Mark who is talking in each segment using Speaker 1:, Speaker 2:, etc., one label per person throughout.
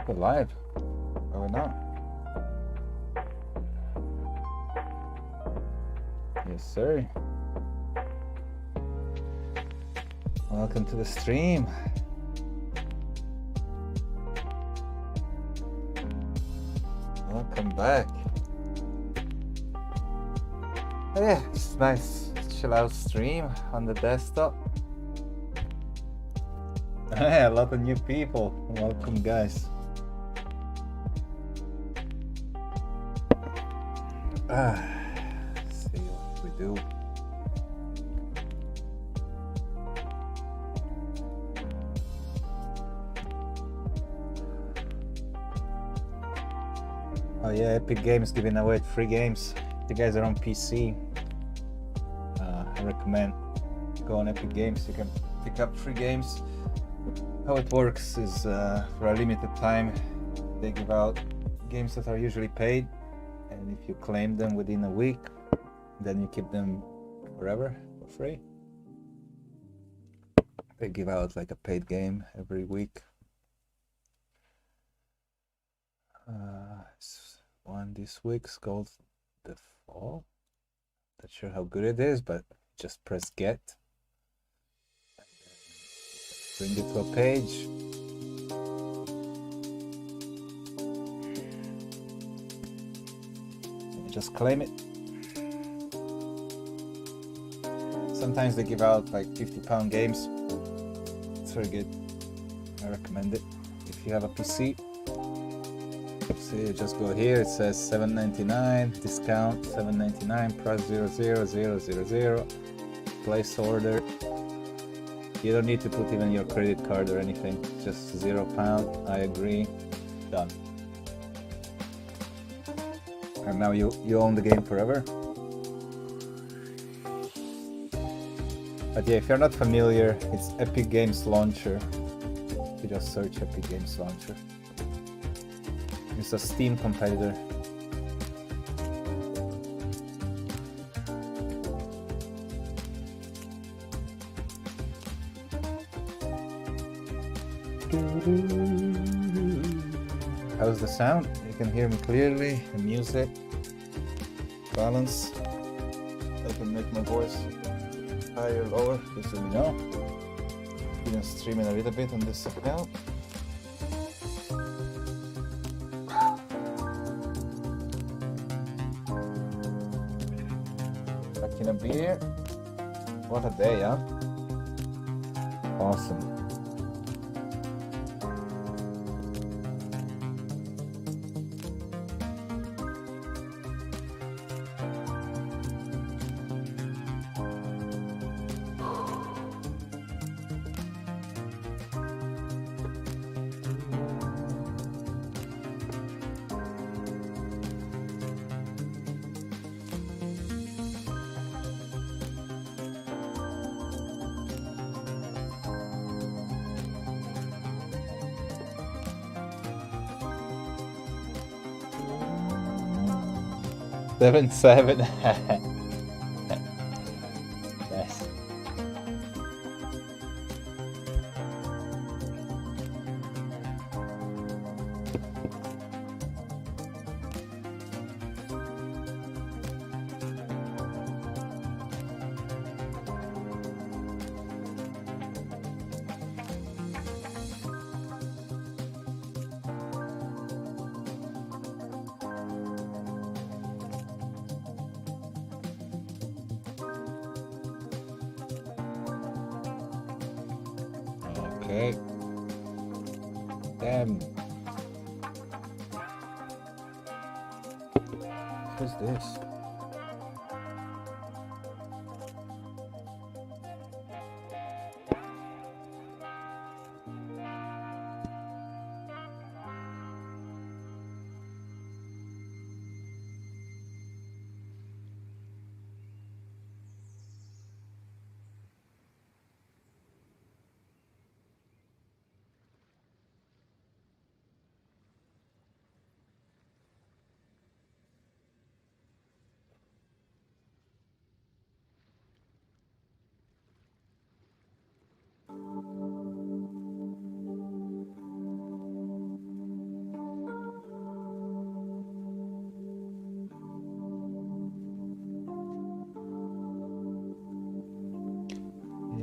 Speaker 1: We're live. Are we not? Yes, sir. Welcome to the stream. Welcome back. Yeah, it's nice chill out stream on the desktop. A lot of new people. Welcome, guys. Let's see what we do. Oh yeah, Epic Games giving away free games. If you guys are on PC, I recommend go on Epic Games. You can pick up free games. How it works is for a limited time they give out games that are usually paid, and if you claim them within a week, then you keep them forever for free. They give out like a paid game every week. One this week's called The Fall. Not sure how good it is, but just press get. Bring it to a page. And just claim it. Sometimes they give out like £50 games. It's very good. I recommend it. If you have a PC, see, just go here. It says $7.99 discount, $7.99 price 00000. Place order. You don't need to put even your credit card or anything. Just £0. I agree. Done. And now you own the game forever. But yeah, if you're not familiar, it's Epic Games Launcher. You just search Epic Games Launcher. It's a Steam competitor. How's the sound? You can hear me clearly. The music, balance. I can make my voice higher or lower, just so you know. You can stream it a little bit on this account. Back in a beer. What a day, huh? Awesome. Seven. Nice. Okay. Damn. Who's this?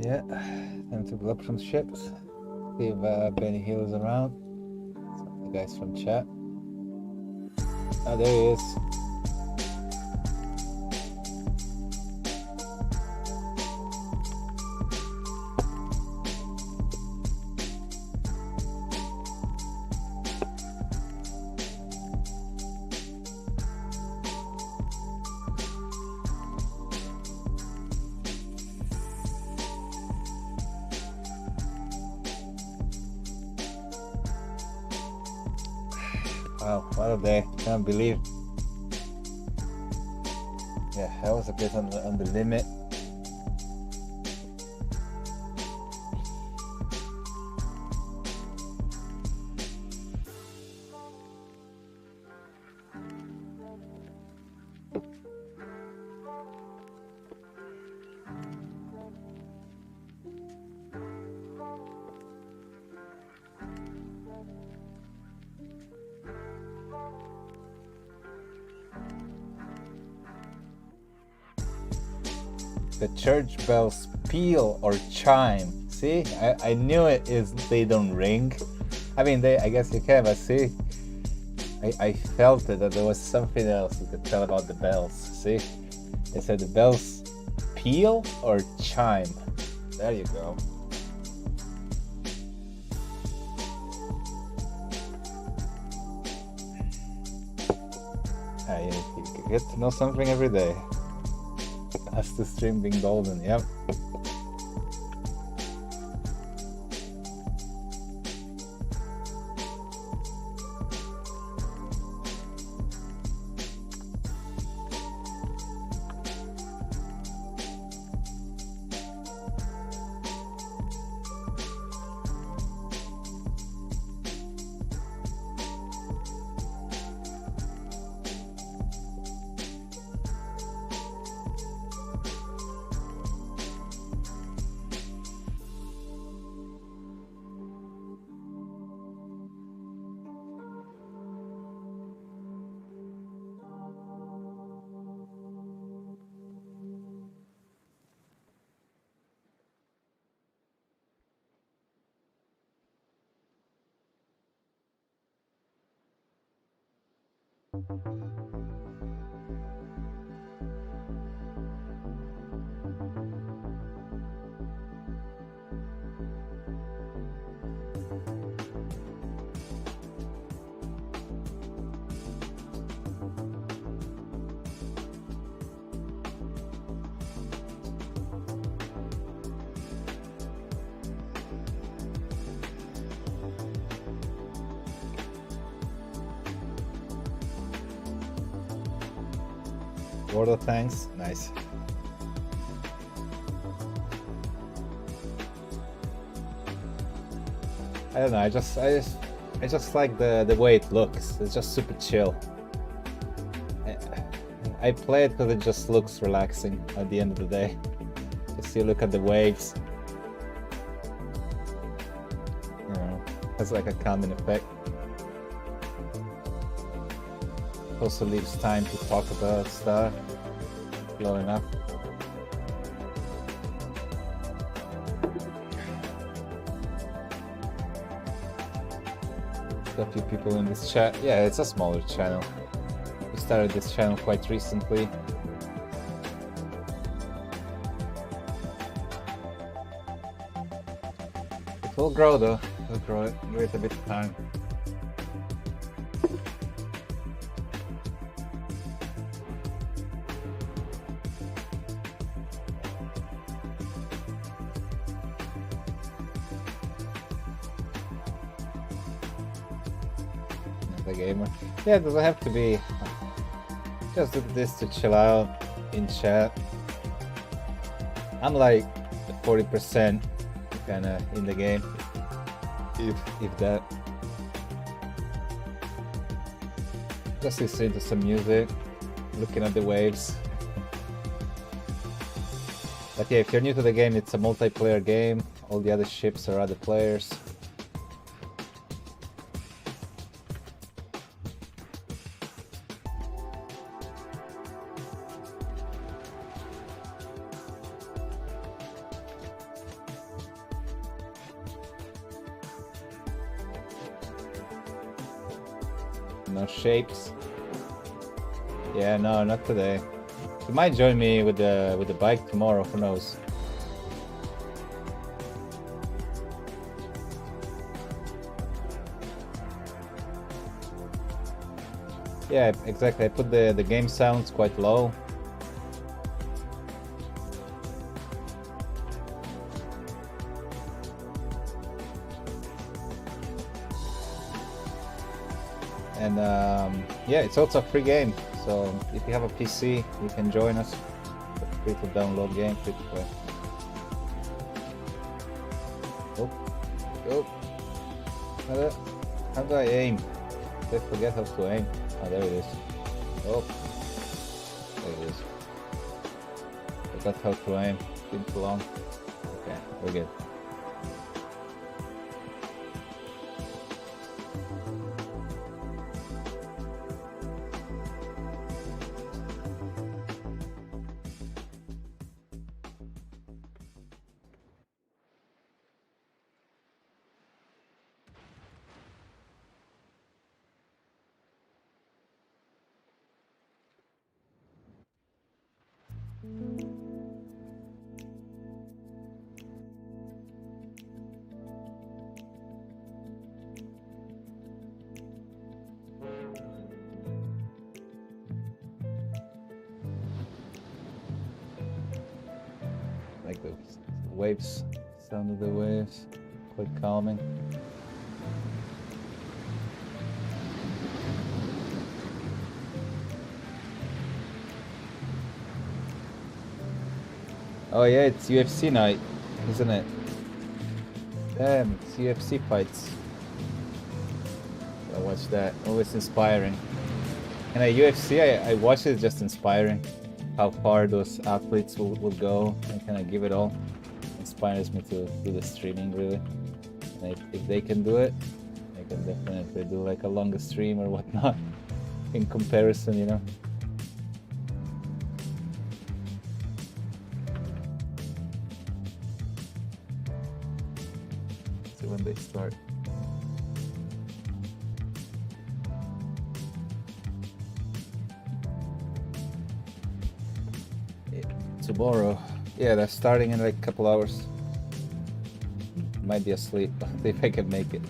Speaker 1: Yeah, time to blow up some ships. See if Benny Hill is around. Some of the guys from chat. Oh, there he is. Wow, what a day. Can't believe. Yeah, that was a bit on the limit. The church bells peal or chime. See, I knew it is they don't ring. I mean, I guess you can, but see, I felt it that there was something else you could tell about the bells. See, they said the bells peal or chime. There you go. You get to know something every day. That's the stream being golden, yep. World of Tanks, nice. I don't know. I just like the way it looks. It's just super chill. I play it because it just looks relaxing at the end of the day. Just you look at the waves. You know, has like a calming effect. Also leaves time to talk about stuff. Blowing up. Got a few people in this chat. Yeah, it's a smaller channel. We started this channel quite recently. It will grow though. It will grow it. Give it a bit of time. Gamer. Yeah, it doesn't have to be. Just do this to chill out in chat. I'm like 40% kinda in the game. If that. Just listening to some music, looking at the waves. But yeah, if you're new to the game, it's a multiplayer game. All the other ships are other players. No shapes. Yeah, no, not today. You might join me with the bike tomorrow. Who knows? Yeah, exactly. I put the game sounds quite low. And yeah, it's also a free game. So if you have a PC, you can join us. It's free to download game, free to play. Oh, oh. How do I aim? I forget how to aim. Oh, there it is. Oh, there it is. Forgot how to aim. Been too long. Okay, we're good. Like the waves, sound of the waves, quite calming. Oh yeah, it's UFC night, isn't it? Damn, it's UFC fights. I watch that. Always inspiring. And at UFC, I watch it, just inspiring. How far those athletes will go and kind of give it all. Inspires me to do the streaming, really. And if they can do it, I can definitely do like a longer stream or whatnot in comparison, you know. See when they start. Tomorrow, yeah, they're starting in like a couple hours. Might be asleep, but if I can make it.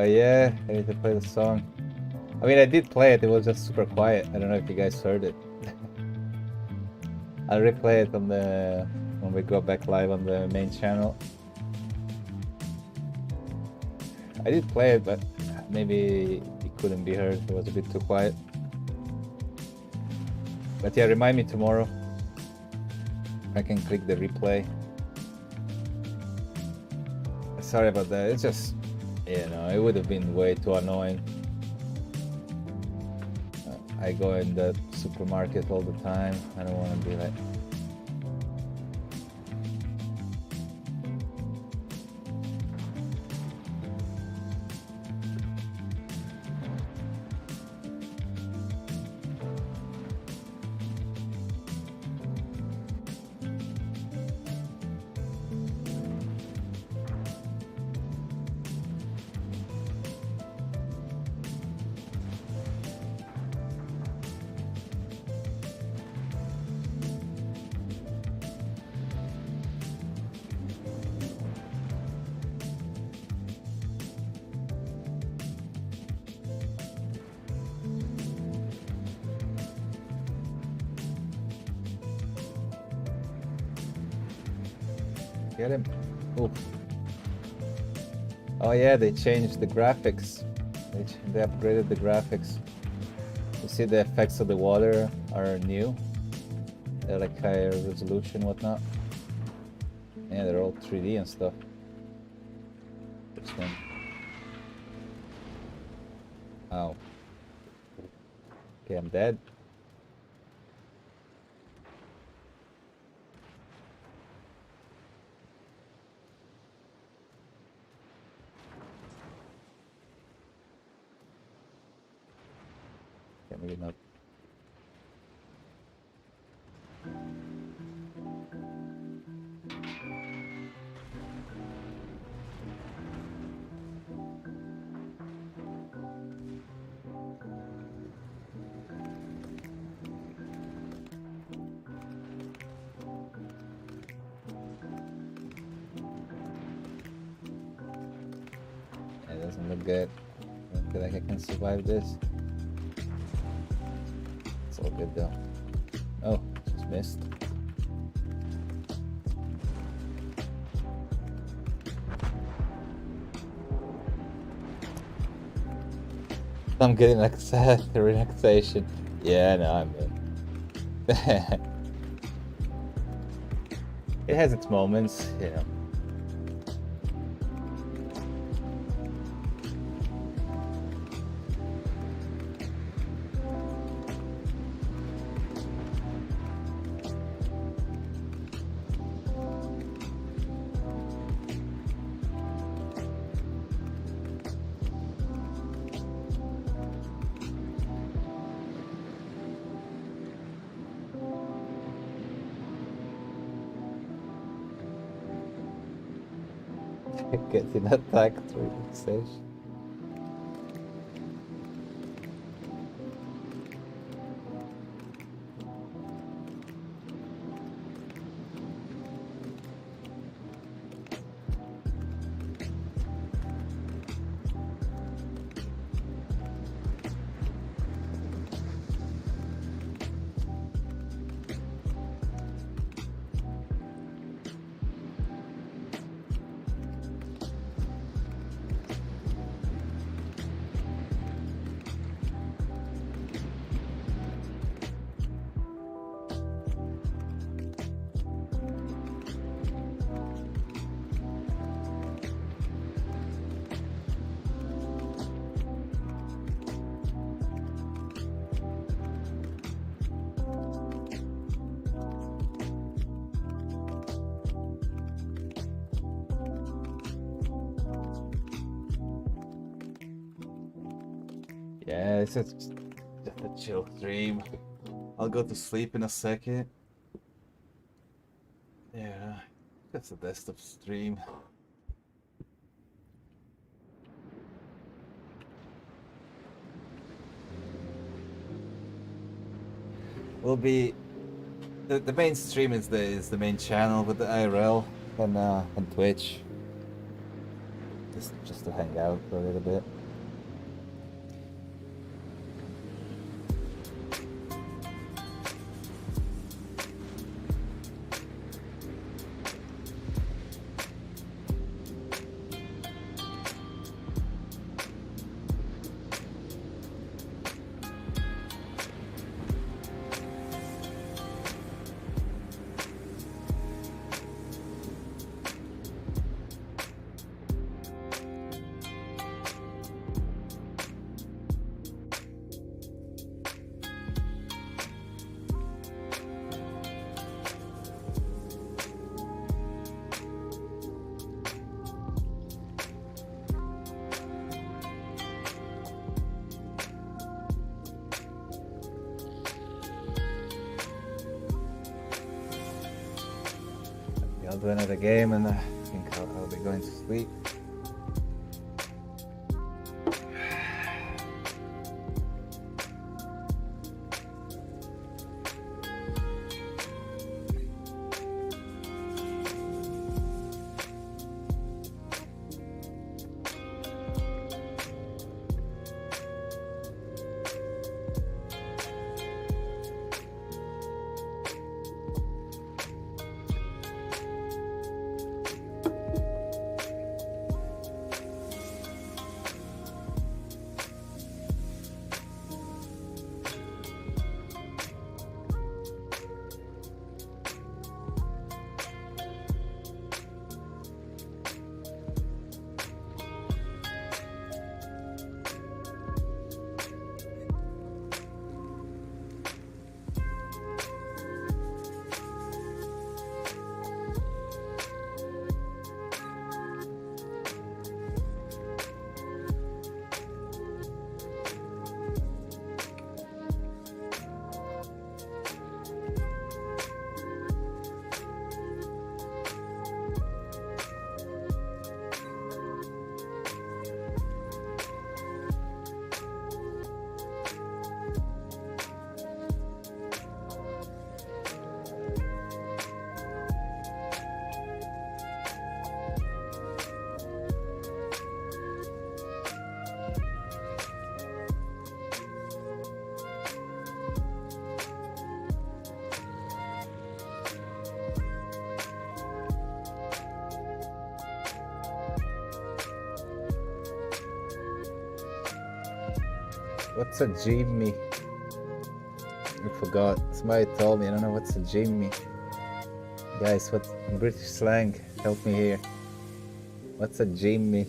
Speaker 1: Yeah, I need to play the song. I mean, I did play it, it was just super quiet. I don't know if you guys heard it. I'll replay it on when we go back live on the main channel. I did play it, but maybe it couldn't be heard. It was a bit too quiet. But yeah, remind me tomorrow. I can click the replay. Sorry about that. It's just, you know, it would have been way too annoying. I go in the supermarket all the time. I don't want to be like... Get him. Ooh. Oh yeah, they changed the graphics. They upgraded the graphics. You see the effects of the water are new. They're like higher resolution, whatnot. Yeah, they're all 3D and stuff. This one. Ow. Okay, I'm dead. Okay, maybe not. It doesn't look good. I don't feel like I can survive this. It's all good though. Oh, just missed. I'm getting like sad relaxation. Yeah, no, I'm in. It has its moments, you know. Getting attacked through relaxation. Yeah, it's just a chill stream. I'll go to sleep in a second. Yeah, that's the best of stream. Will be the main stream is the main channel with the IRL and Twitch. Just to hang out for a little bit. I'll do another game and I think I'll be going to sleep. What's a Jimmy? I forgot. Somebody told me. I don't know what's a Jimmy. Guys, what British slang? Help me here. What's a Jimmy?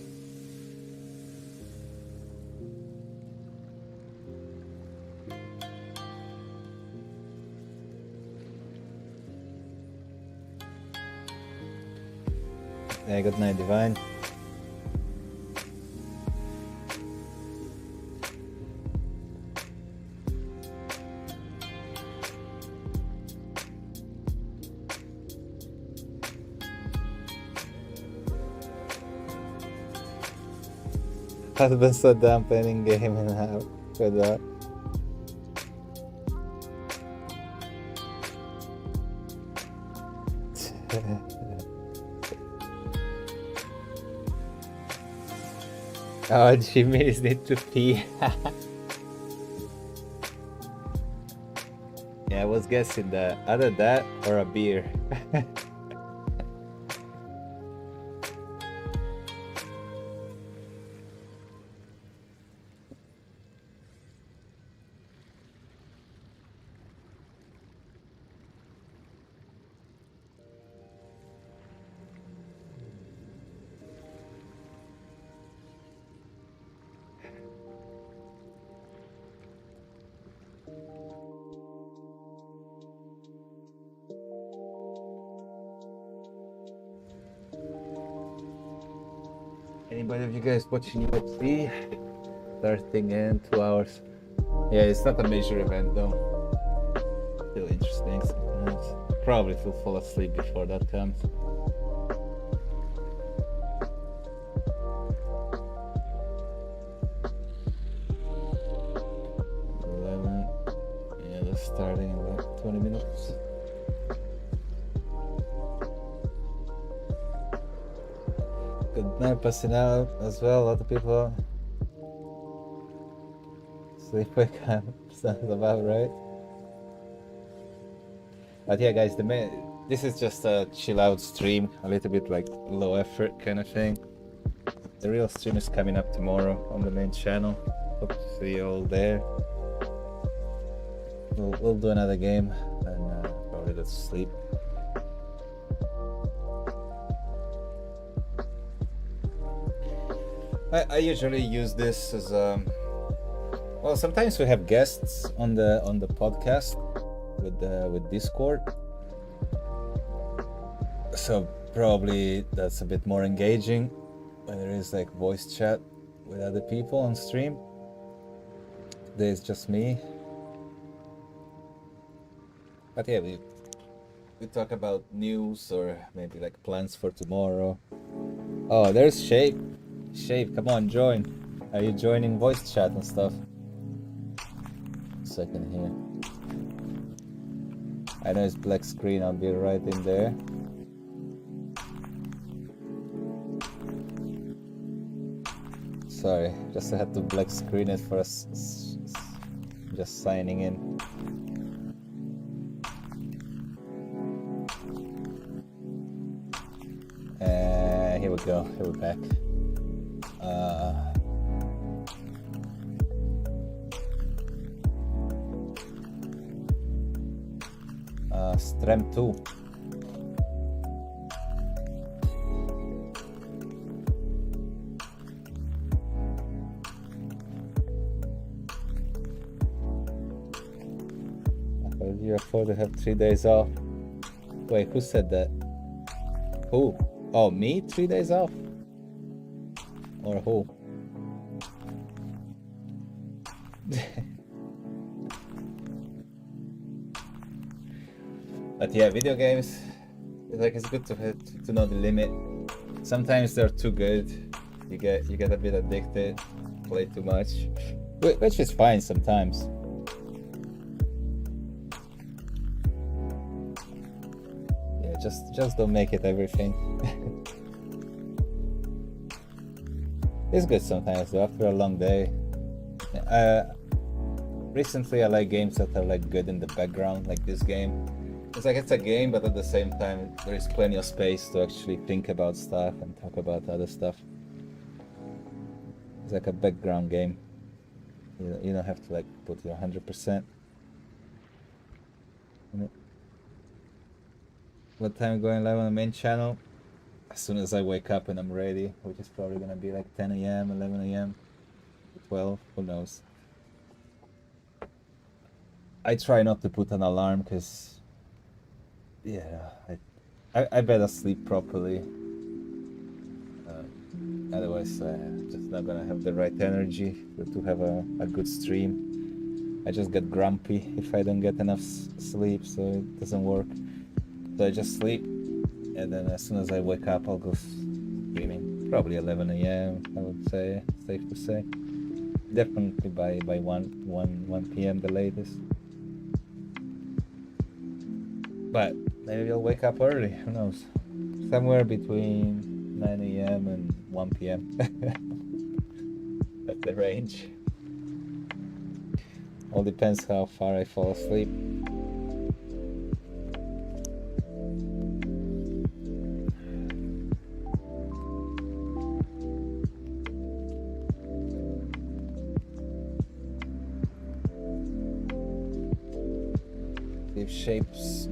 Speaker 1: Yeah, good night, Divine. I've been so done playing game and how for that. Oh, Jimmy's need to pee. Yeah, I was guessing that. Either that or a beer. Anybody of you guys watching UFC? Starting in 2 hours. Yeah, it's not a major event though. Still interesting sometimes. Probably will fall asleep before that comes. Yeah, that's starting in about 20 minutes. Good night, passing out as well. A lot of people sleep quick. Sounds about right. But yeah, guys, this is just a chill out stream, a little bit like low effort kind of thing. The real stream is coming up tomorrow on the main channel. Hope to see you all there. We'll do another game and probably let's sleep. I usually use this as well. Sometimes we have guests on the podcast with Discord, so probably that's a bit more engaging when there is like voice chat with other people on stream. Today it's just me, but yeah, we talk about news or maybe like plans for tomorrow. Oh, there's Shape. Shape, come on, join. Are you joining voice chat and stuff? Second here. I know it's black screen, I'll be right in there. Sorry, just I had to black screen it for us. Just signing in. Here we go, here we're back. Strem 2. You afford to have 3 days off. Wait, who said that? Who? Oh, me? 3 days off? Or who? But yeah, video games, it's good to know the limit. Sometimes they're too good. You get a bit addicted, play too much, which is fine sometimes. Yeah, just don't make it everything. It's good sometimes though, after a long day. Recently I like games that are like good in the background, like this game. It's like it's a game, but at the same time there is plenty of space to actually think about stuff and talk about other stuff. It's like a background game. You don't have to like put your 100%. What time going live on the main channel? As soon as I wake up and I'm ready, which is probably gonna be like 10 a.m., 11 a.m., 12, who knows. I try not to put an alarm because, yeah, I better sleep properly. Otherwise, just not gonna have the right energy to have a good stream. I just get grumpy if I don't get enough sleep, so it doesn't work. So I just sleep, and then as soon as I wake up, I'll go streaming. Probably 11 a.m. I would say, safe to say. Definitely by 1 p.m. the latest. But maybe I'll wake up early. Who knows? Somewhere between 9 a.m. and 1 p.m. That's the range. All depends how far I fall asleep. If shapes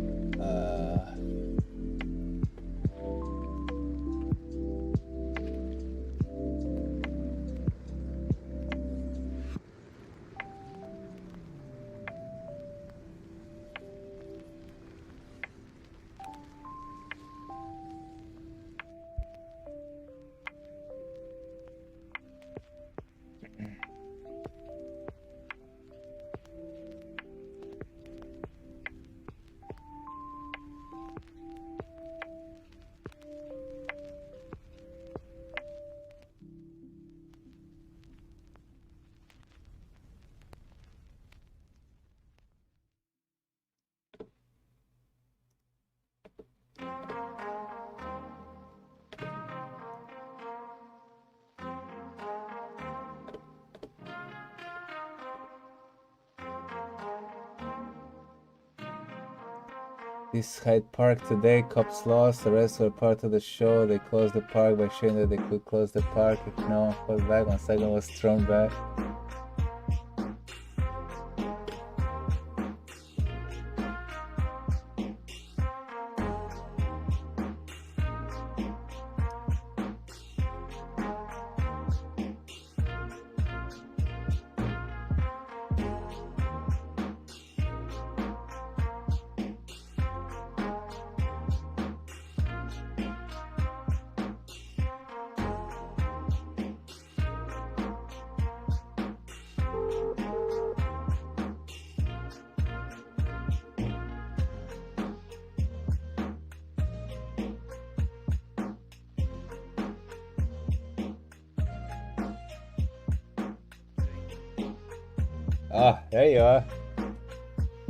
Speaker 1: This Hyde Park today, cops lost, the rest were part of the show. They closed the park by showing that they could close the park if no one fought back. 1 second was thrown back. Ah, there you are.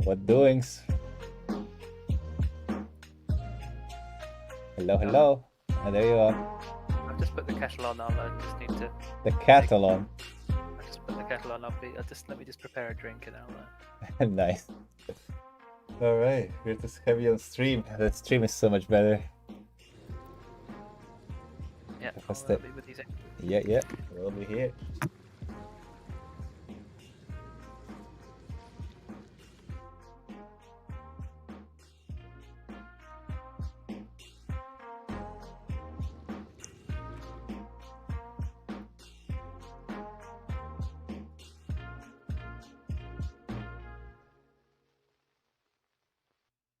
Speaker 1: What doings? Hello, hello. Ah, there you are.
Speaker 2: I've just put the kettle on. I'll just need to.
Speaker 1: The kettle on.
Speaker 2: I just put the kettle on. Let me just prepare a drink and I'll.
Speaker 1: Nice. All right, we're just heavy on stream. That stream is so much better.
Speaker 2: Yeah,
Speaker 1: I'll
Speaker 2: be with you soon.
Speaker 1: Yeah, we'll be here.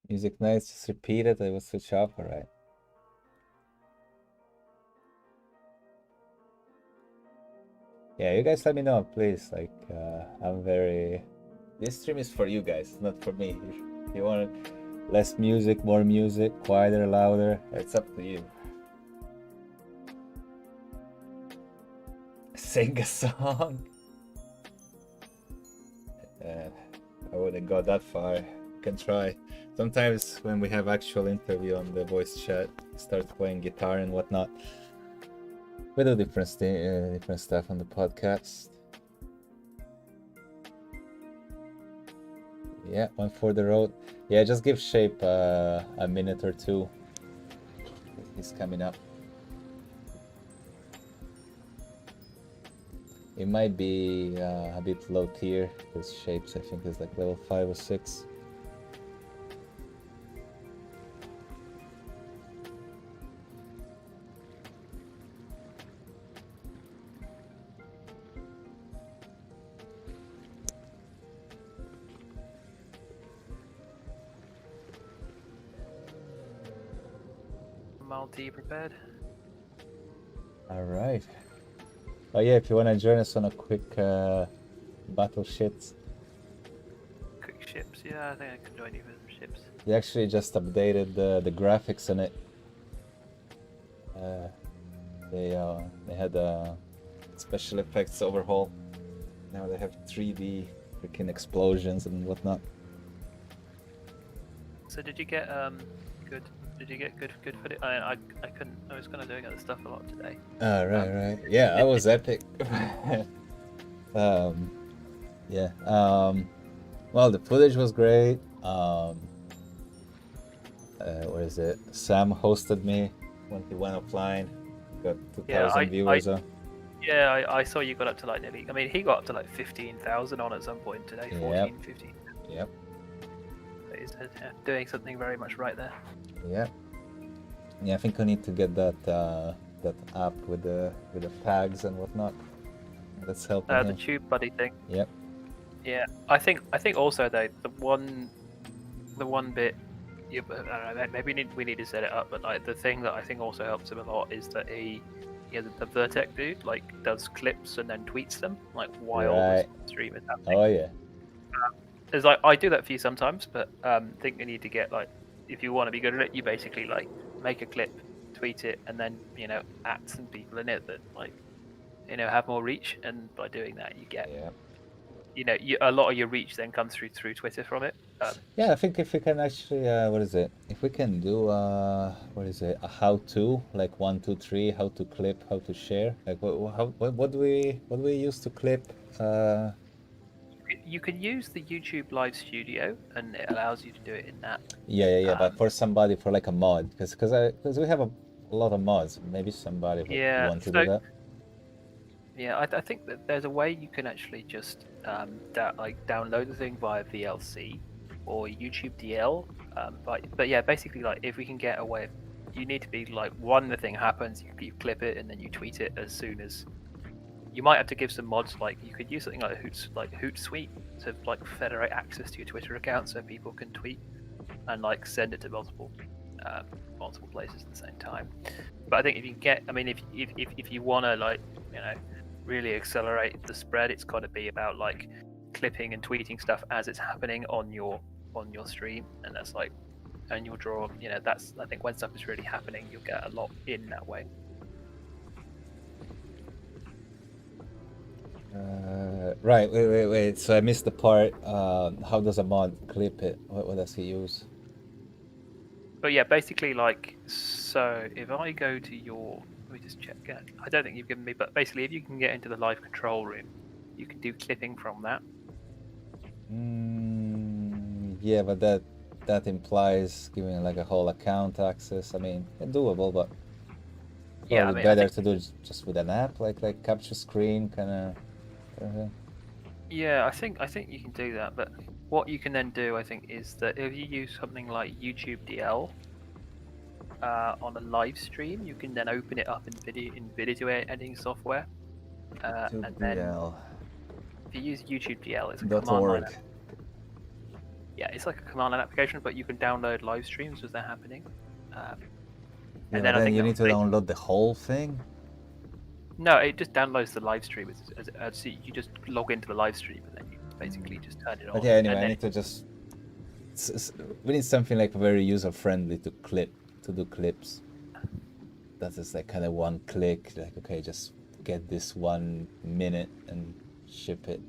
Speaker 1: Music nice, just repeat it, I will switch off, alright. Yeah, you guys let me know, please. Like, I'm very... This stream is for you guys, not for me. If you want less music, more music, quieter, louder, it's up to you. Sing a song? I wouldn't go that far. Can try. Sometimes when we have actual interview on the voice chat, start playing guitar and whatnot. We do different stuff on the podcast. Yeah, one for the road. Yeah, just give Shape a minute or two. He's coming up. It might be a bit low tier. His shapes, I think, is like level 5 or 6.
Speaker 2: Multi prepared.
Speaker 1: All right. Oh yeah, if you want to join us on a quick battle shit.
Speaker 2: Quick ships. Yeah, I think I can join you for some ships.
Speaker 1: They actually just updated the graphics in it. They had a special effects overhaul. Now they have 3D freaking explosions and whatnot.
Speaker 2: So did you get good? Did you get good footage? I couldn't. I was kind of doing other stuff a lot today.
Speaker 1: Right. Yeah, that was epic. Yeah. Well, the footage was great. What is it? Sam hosted me when he went offline. Got 2,000 viewers.
Speaker 2: Yeah, I saw you got up to like nearly. I mean, he got up to like 15,000 on at some point today. 14, 15.
Speaker 1: Yep.
Speaker 2: He's doing something very much right there.
Speaker 1: Yep. Yeah, I think I need to get that that app with the tags and whatnot. That's helping him.
Speaker 2: The tube buddy thing.
Speaker 1: Yep.
Speaker 2: Yeah, I think also though the one bit, I don't know, maybe we need to set it up, but like the thing that I think also helps him a lot is that the Vertex dude like does clips and then tweets them like while the stream is happening.
Speaker 1: Oh yeah.
Speaker 2: It's like I do that for you sometimes, but I think you need to get like, if you want to be good at it, you basically like make a clip, tweet it, and then at some people in it that like have more reach, and by doing that you get a lot of your reach then comes through Twitter from it.
Speaker 1: Yeah, I think if we can actually what is it? If we can do what is it? A how-to, like 1, 2, 3, how to clip, how to share. Like what do we use to clip?
Speaker 2: You can use the YouTube Live Studio, and it allows you to do it in that.
Speaker 1: Yeah. But for somebody, for like a mod, because we have a lot of mods. Maybe somebody would want to do that.
Speaker 2: Yeah, I think that there's a way you can actually just download the thing via VLC or YouTube DL. But yeah, basically like if we can get a way, you need to be like the thing happens, you clip it and then you tweet it as soon as. You might have to give some mods, like you could use something like Hootsuite to like federate access to your Twitter account so people can tweet and like send it to multiple places at the same time. But I think if you get, I mean, if you want to like really accelerate the spread, it's got to be about like clipping and tweeting stuff as it's happening on your stream, and that's like, and you'll draw. That's, I think when stuff is really happening, you'll get a lot in that way.
Speaker 1: Right, wait. So I missed the part. How does a mod clip it? What does he use?
Speaker 2: But yeah, basically, like, so if I go to your, let me just check again. I don't think you've given me, but basically, if you can get into the live control room, you can do clipping from that.
Speaker 1: Yeah, but that implies giving like a whole account access. I mean, doable, but probably better to do just with an app, like capture screen kind of.
Speaker 2: Yeah, I think you can do that, but what you can then do, I think, is that if you use something like YouTube DL on a live stream, you can then open it up in video editing software, and then if you use YouTube DL, it's a command line. Yeah, it's like a command line application, but you can download live streams as they're happening.
Speaker 1: And then I think you need to download the whole thing.
Speaker 2: No, it just downloads the live stream. So you just log into the live stream and then you basically just turn it on.
Speaker 1: But yeah, anyway, I need to just. We need something like very user friendly to do clips. That is like kind of one click. Like, okay, just get this 1 minute and ship it.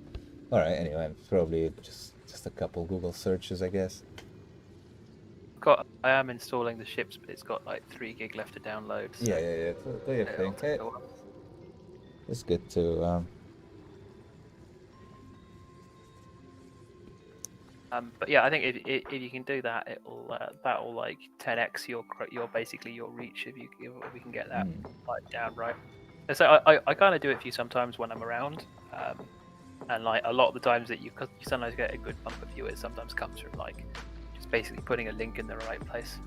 Speaker 1: All right. Anyway, probably just a couple Google searches, I guess.
Speaker 2: I am installing the ships, but it's got like 3 gig left to download. So
Speaker 1: yeah. Do you think? It's good to.
Speaker 2: But yeah, I think if you can do that, that'll like 10x your basically your reach if we can get that like down right. So I kind of do it for you sometimes when I'm around, and like a lot of the times that you sometimes get a good bump of viewers. Sometimes comes from like just basically putting a link in the right place.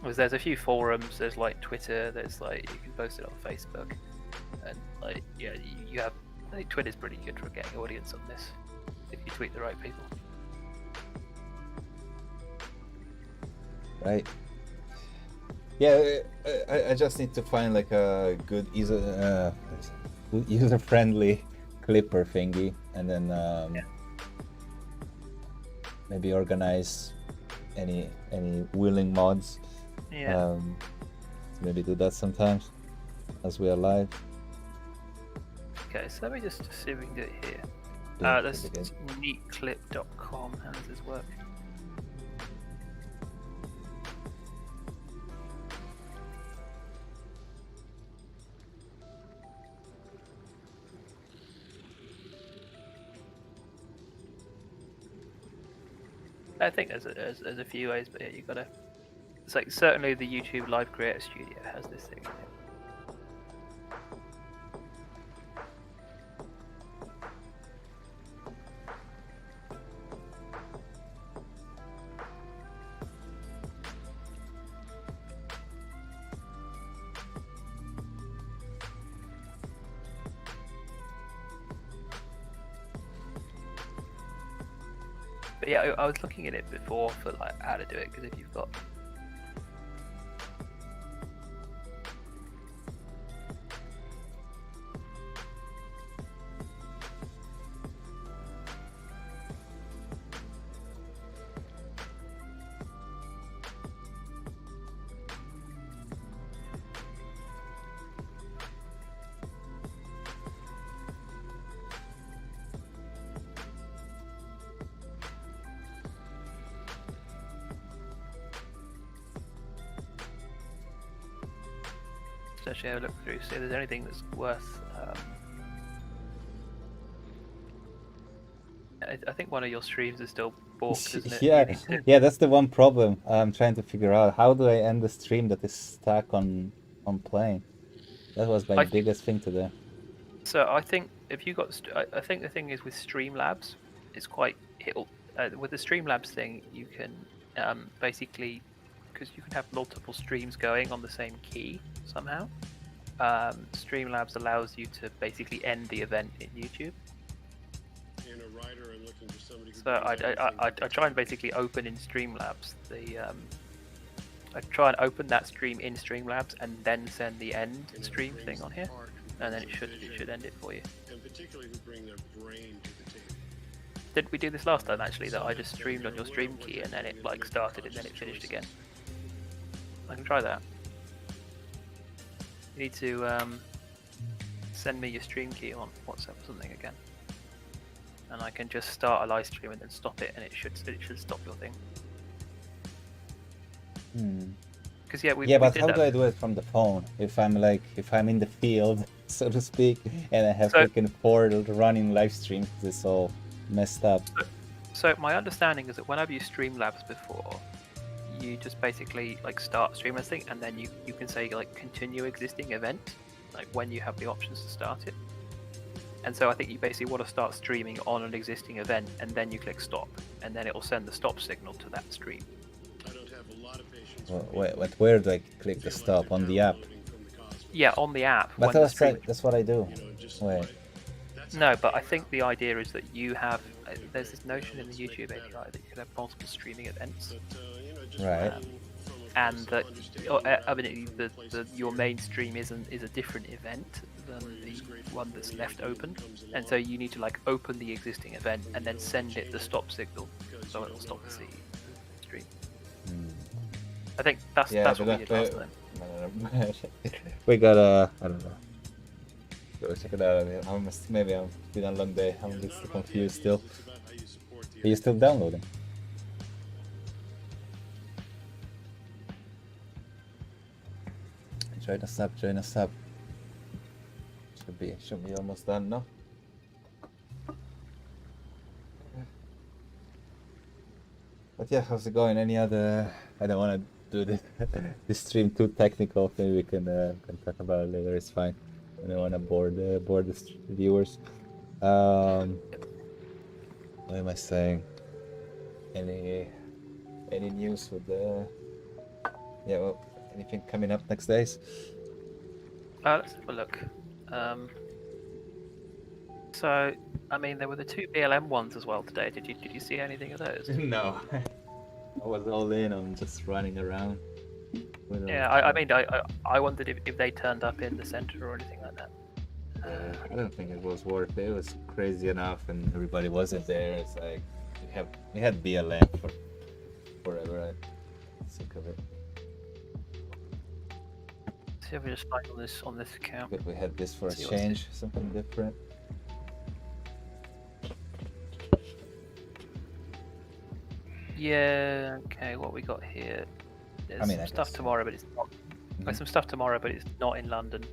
Speaker 2: Because there's a few forums, there's like Twitter, there's like you can post it on Facebook, and like yeah, you have. I think Twitter's pretty good for getting audience on this if you tweet the right people.
Speaker 1: Right. Yeah, I just need to find like a good user-friendly clipper thingy, and then maybe organize any willing mods.
Speaker 2: Yeah.
Speaker 1: Maybe do that sometimes as we are live.
Speaker 2: Okay, so let me just see if we can do it here. That's neatclip.com. How does this work? I think there's a few ways, but yeah, you gotta. It's like certainly the YouTube Live Creator Studio has this thing in it. But yeah, I was looking at it before for like how to do it, because if you've got actually have a look through, see if there's anything that's worth. I think one of your streams is still balked, isn't it?
Speaker 1: Yeah, that's the one problem I'm trying to figure out. How do I end the stream that is stuck on playing? That was my biggest thing today.
Speaker 2: So I think if you got, I think the thing is with Streamlabs, it's quite with the Streamlabs thing, you can basically, because you can have multiple streams going on the same key somehow. Streamlabs allows you to basically end the event in YouTube. So I try and basically open in Streamlabs I try and open that stream in Streamlabs and then send the end stream thing on here, and then it should end it for you. Did we do this last time actually? That I just streamed on your stream key and then it like started and then it finished again. I can try that. You need to send me your stream key on WhatsApp or something again, and I can just start a live stream and then stop it, and it should stop your thing. Because
Speaker 1: but how do I do it from the phone? If I'm in the field, so to speak, and I have freaking 4 running live streams, it's all messed up.
Speaker 2: So my understanding is that whenever you Streamlabs before, you just basically like start stream thing, and then you can say like continue existing event, like when you have the options to start it. And so I think you basically want to start streaming on an existing event, and then you click stop, and then it will send the stop signal to that stream.
Speaker 1: Where do I click the stop? On the app?
Speaker 2: Yeah, on the app.
Speaker 1: But that's what I do. Wait.
Speaker 2: No, but I think the idea is that you have. There's this notion in the YouTube API that you can have multiple streaming events.
Speaker 1: Right.
Speaker 2: And that, I mean, your main stream is a different event than the one that's left open, and so you need to like open the existing event and then send it the stop signal, so it'll stop the stream. I think that's what we did last time.
Speaker 1: We got I don't know. Go check it out. Maybe I've been a long day. I'm just confused still. Are you still downloading? Join us up. Should be almost done now. But yeah, how's it going? Any other? I don't want to do this stream too technical. Maybe we can talk about it later. It's fine. I don't want to bore the viewers. What am I saying? Any news with the well, anything coming up next days?
Speaker 2: Let's have a look. So, I mean, there were the 2 BLM ones as well today. Did you see anything of those?
Speaker 1: No, I was all in on just running around.
Speaker 2: Yeah, I mean, I wondered if they turned up in the center or anything like that.
Speaker 1: I don't think it was worth it. It was crazy enough, and everybody wasn't there. It's like we had BLM for forever. I'm sick of it.
Speaker 2: See if we just find on this account.
Speaker 1: But we had this for a change, something different.
Speaker 2: Yeah. Okay. What we got here? There's some stuff tomorrow, but it's not. There's some stuff tomorrow, but it's not in London.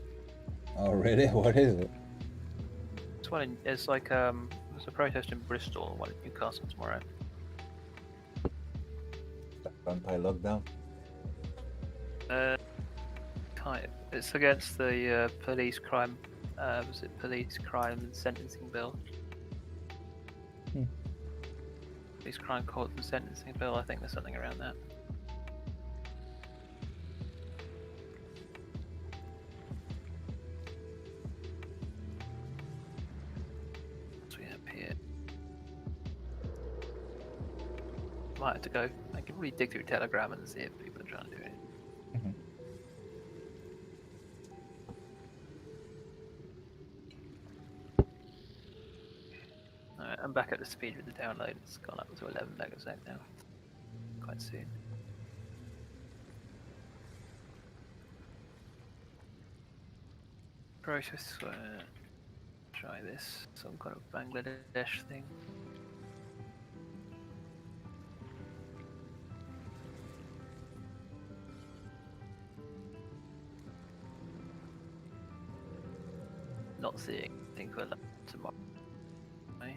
Speaker 1: Oh really? What is it?
Speaker 2: It's one in. It's like there's a protest in Bristol and one in Newcastle tomorrow.
Speaker 1: Anti-lockdown.
Speaker 2: Kind of. It's against the police crime. Was it police crime and sentencing bill? Police crime court and sentencing bill. I think there's something around that. What we have here? Might have to go. I can really dig through Telegram and see if people are trying to do it. Alright, I'm back at the speed with the download. It's gone up to 11 megasec now. Quite soon. Process. Try this. Some kind of Bangladesh thing. Not seeing anything for tomorrow. Right.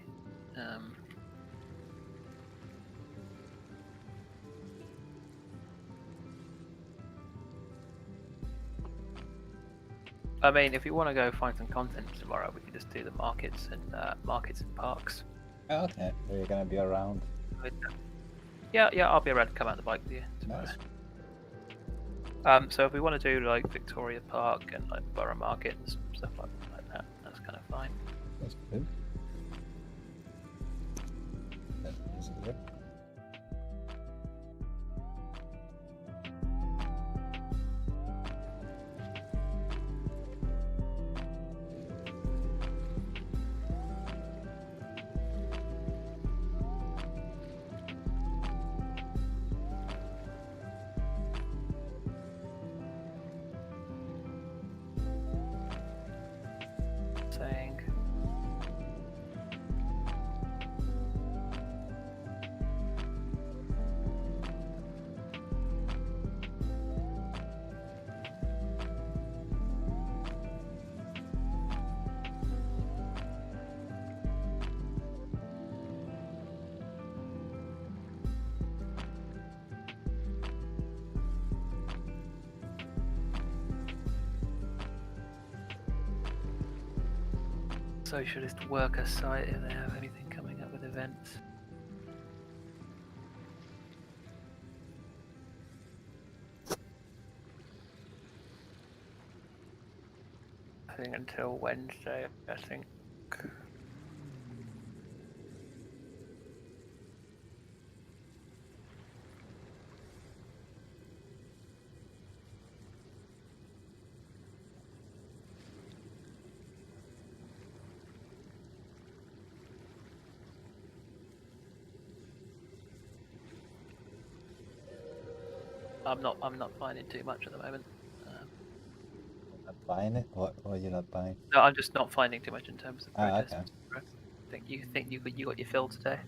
Speaker 2: I mean, if you want to go find some content tomorrow, we can just do the markets and parks.
Speaker 1: Oh, okay, are you gonna be around?
Speaker 2: Yeah, I'll be around to come out the bike with you tomorrow. Nice. So if we want to do like Victoria Park and like Borough Market and stuff like that, that's kind of fine.
Speaker 1: That's good. That is good.
Speaker 2: Saying. Socialist worker site if they have anything coming up with events. I think until Wednesday, I think. I'm not finding too much at the moment.
Speaker 1: Not buying it? What are you not buying?
Speaker 2: No, I'm just not finding too much in terms of protests.
Speaker 1: Okay.
Speaker 2: Think you got your fill today?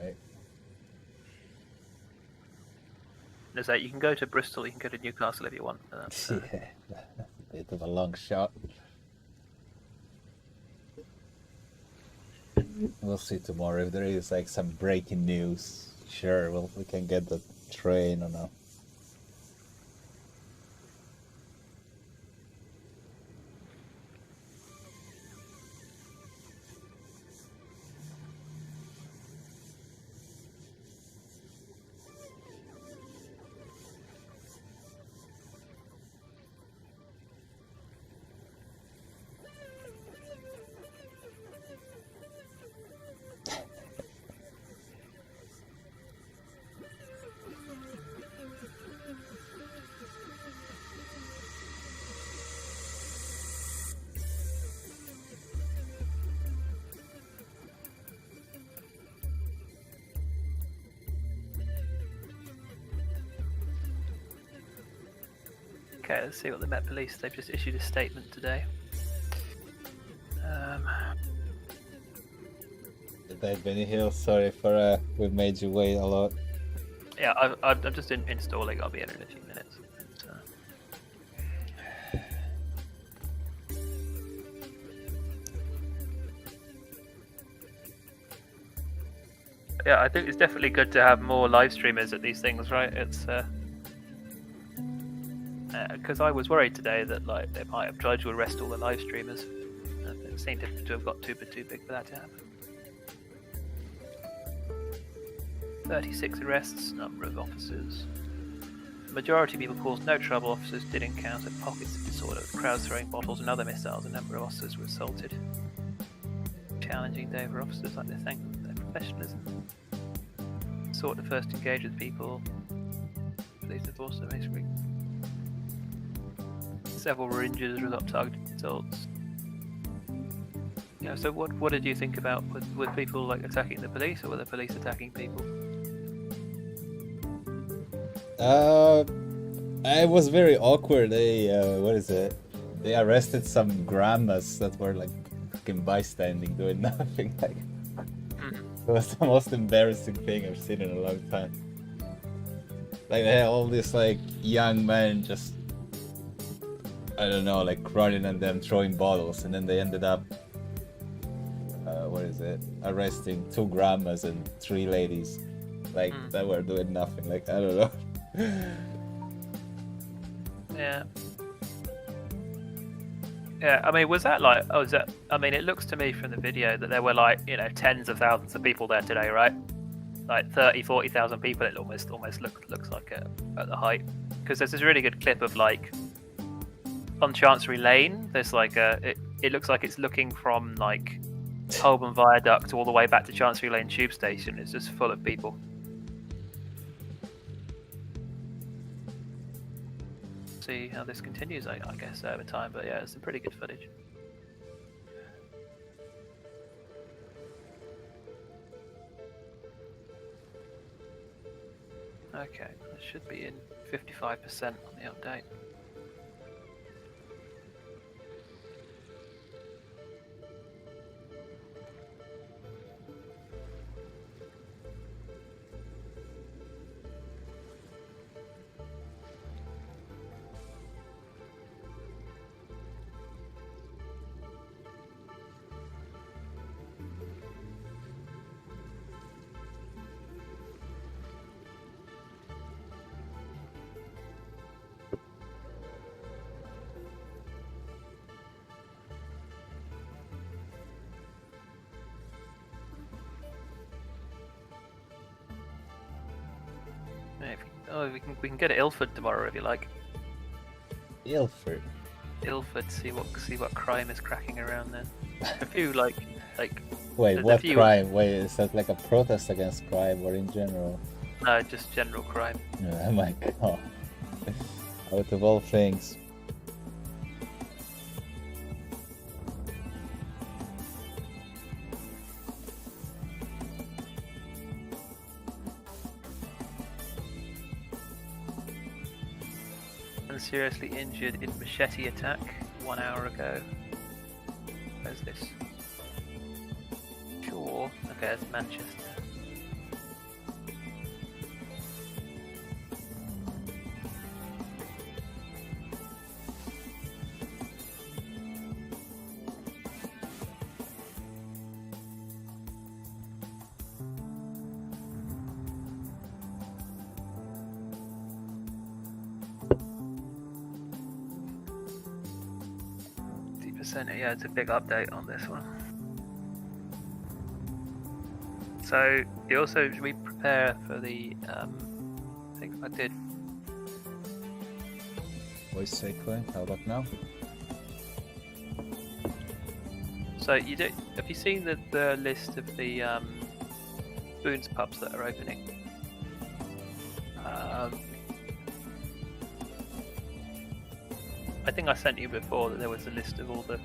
Speaker 1: Right.
Speaker 2: There's that. You can go to Bristol. You can go to Newcastle if you want.
Speaker 1: Yeah, a bit of a long shot. We'll see tomorrow if there is like some breaking news. Sure, we can get the train or no.
Speaker 2: Okay, let's see what the Met Police. They've just issued a statement today.
Speaker 1: Benny Hill, sorry for we made you wait a lot.
Speaker 2: Yeah, I'm just installing. I'll be in a few minutes. Yeah, I think it's definitely good to have more live streamers at these things, right? It's because I was worried today that like they might have tried to arrest all the live streamers. It seemed to have got too big for that to happen. 36 arrests, number of officers. The majority of people caused no trouble. Officers did encounter pockets of disorder, crowds throwing bottles and other missiles. A number of officers were assaulted. Challenging day for officers, like they thank their professionalism. Sought to first engage with people. Police have also basically. Several were injured as a result of targeted assaults. Yeah, so what did you think about with people like attacking the police, or were the police attacking people?
Speaker 1: It was very awkward. They what is it? They arrested some grandmas that were like fucking bystanding, doing nothing. Like it was the most embarrassing thing I've seen in a long time. Like they had all these like young men just, I don't know, like running at them, throwing bottles, and then they ended up what is it? Arresting 2 grandmas and 3 ladies, like that were doing nothing. Like I don't know.
Speaker 2: Yeah. Yeah, I mean, was that like, oh, is that, I mean, it looks to me from the video that there were like, you know, tens of thousands of people there today, right? Like 40,000 people, it almost looks like at the height. Because there's this really good clip of like, on Chancery Lane, there's like it looks like it's looking from like Holborn Viaduct all the way back to Chancery Lane tube station. It's just full of people. See how this continues, I guess, over time. But yeah, it's some pretty good footage. Okay, it should be in 55% on the update. We can get to Ilford tomorrow if you like.
Speaker 1: Ilford.
Speaker 2: Ilford, see what crime is cracking around there. A few like.
Speaker 1: Wait, what crime? Wait, is that like a protest against crime or in general?
Speaker 2: No, just general crime.
Speaker 1: Oh my god! Out of all things.
Speaker 2: Seriously injured in machete attack 1 hour ago. Where's this? Sure. Okay, it's Manchester. Yeah, it's a big update on this one. So you also should we prepare for the I think I did
Speaker 1: voice cycling. How about now?
Speaker 2: So you did, have you seen the list of the Boons pubs that are opening? I think I sent you before that there was a list of all the...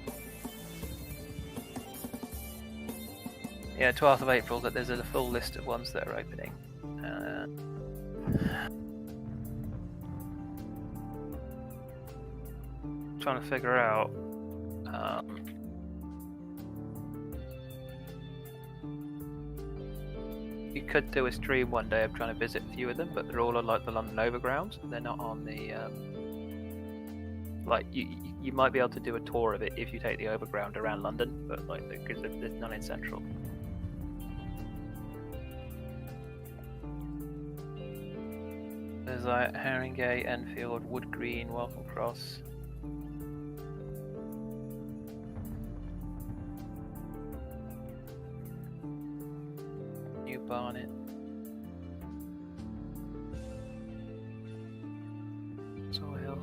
Speaker 2: Yeah, 12th of April, that there's a full list of ones that are opening. trying to figure out. You could do a stream one day of trying to visit a few of them, but they're all on like the London Overground. They're not on the like you might be able to do a tour of it if you take the Overground around London, but like because there's none in Central. There's like Haringey, Enfield, Wood Green, Welcome Cross. New Barnet. Soil.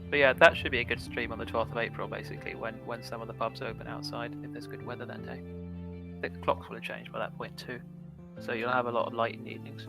Speaker 2: But yeah, that should be a good stream on the 12th of April, basically, when some of the pubs open outside, if there's good weather that day. I think the clocks will have changed by that point too. So you'll have a lot of light in the evenings.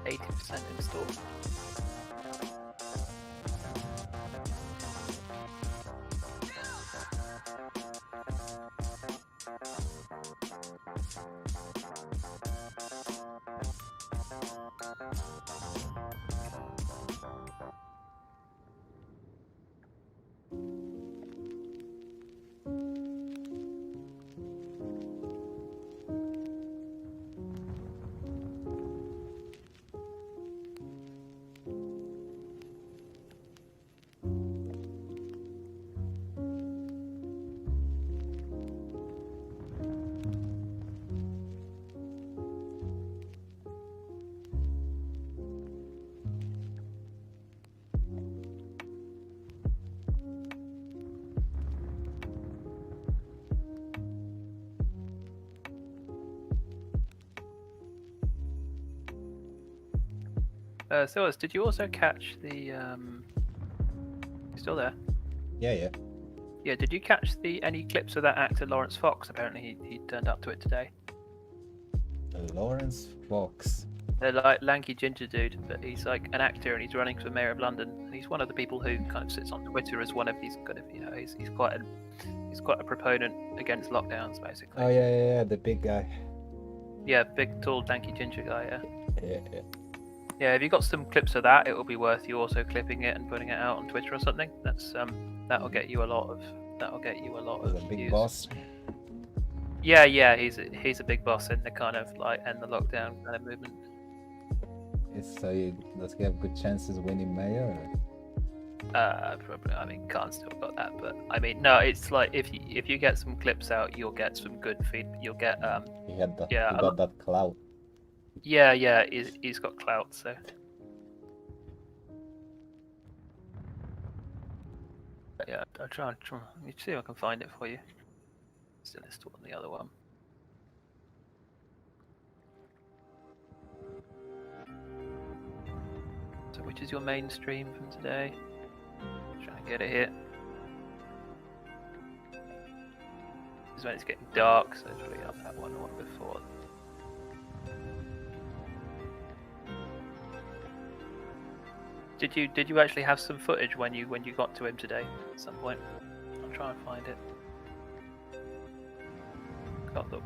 Speaker 2: 80% installed. Silas, did you also catch the? You still there?
Speaker 1: Yeah.
Speaker 2: Yeah. Did you catch any clips of that actor Lawrence Fox? Apparently, he turned up to it today.
Speaker 1: Lawrence Fox.
Speaker 2: They're like lanky ginger dude, but he's like an actor and he's running for mayor of London. And he's one of the people who kind of sits on Twitter as one of these kind of, he's quite a proponent against lockdowns, basically.
Speaker 1: Oh yeah, the big guy.
Speaker 2: Yeah, big, tall, lanky ginger guy. Yeah.
Speaker 1: Yeah.
Speaker 2: Yeah, if you got some clips of that, it will be worth you also clipping it and putting it out on Twitter or something. That'll get you a lot of
Speaker 1: The big
Speaker 2: views.
Speaker 1: boss.
Speaker 2: Yeah, he's a big boss in the kind of like end the lockdown kind of movement.
Speaker 1: Does he have good chances winning mayor?
Speaker 2: Probably. I mean, Khan's still got that, but I mean, no, it's like if you get some clips out, you'll get some good feed. You'll get
Speaker 1: He got that clout.
Speaker 2: Yeah, he's got clout, so. But yeah, I'll try. Let me see if I can find it for you. Still installed on the other one. So, which is your main stream from today? Trying to get it here. This is when it's getting dark, so it's really up that one before. Did you actually have some footage when you got to him today at some point? I'll try and find it. Got them.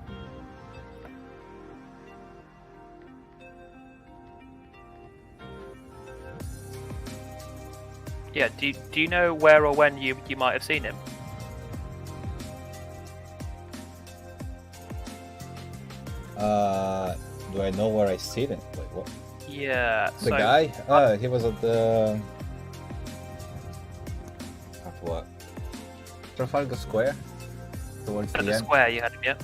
Speaker 2: Yeah. Do you know where or when you might have seen him?
Speaker 1: Do I know where I see him? Wait, what?
Speaker 2: Yeah.
Speaker 1: The guy? He was at the... At what? Trafalgar Square? Towards
Speaker 2: At
Speaker 1: the
Speaker 2: the
Speaker 1: end.
Speaker 2: square you had him, yeah?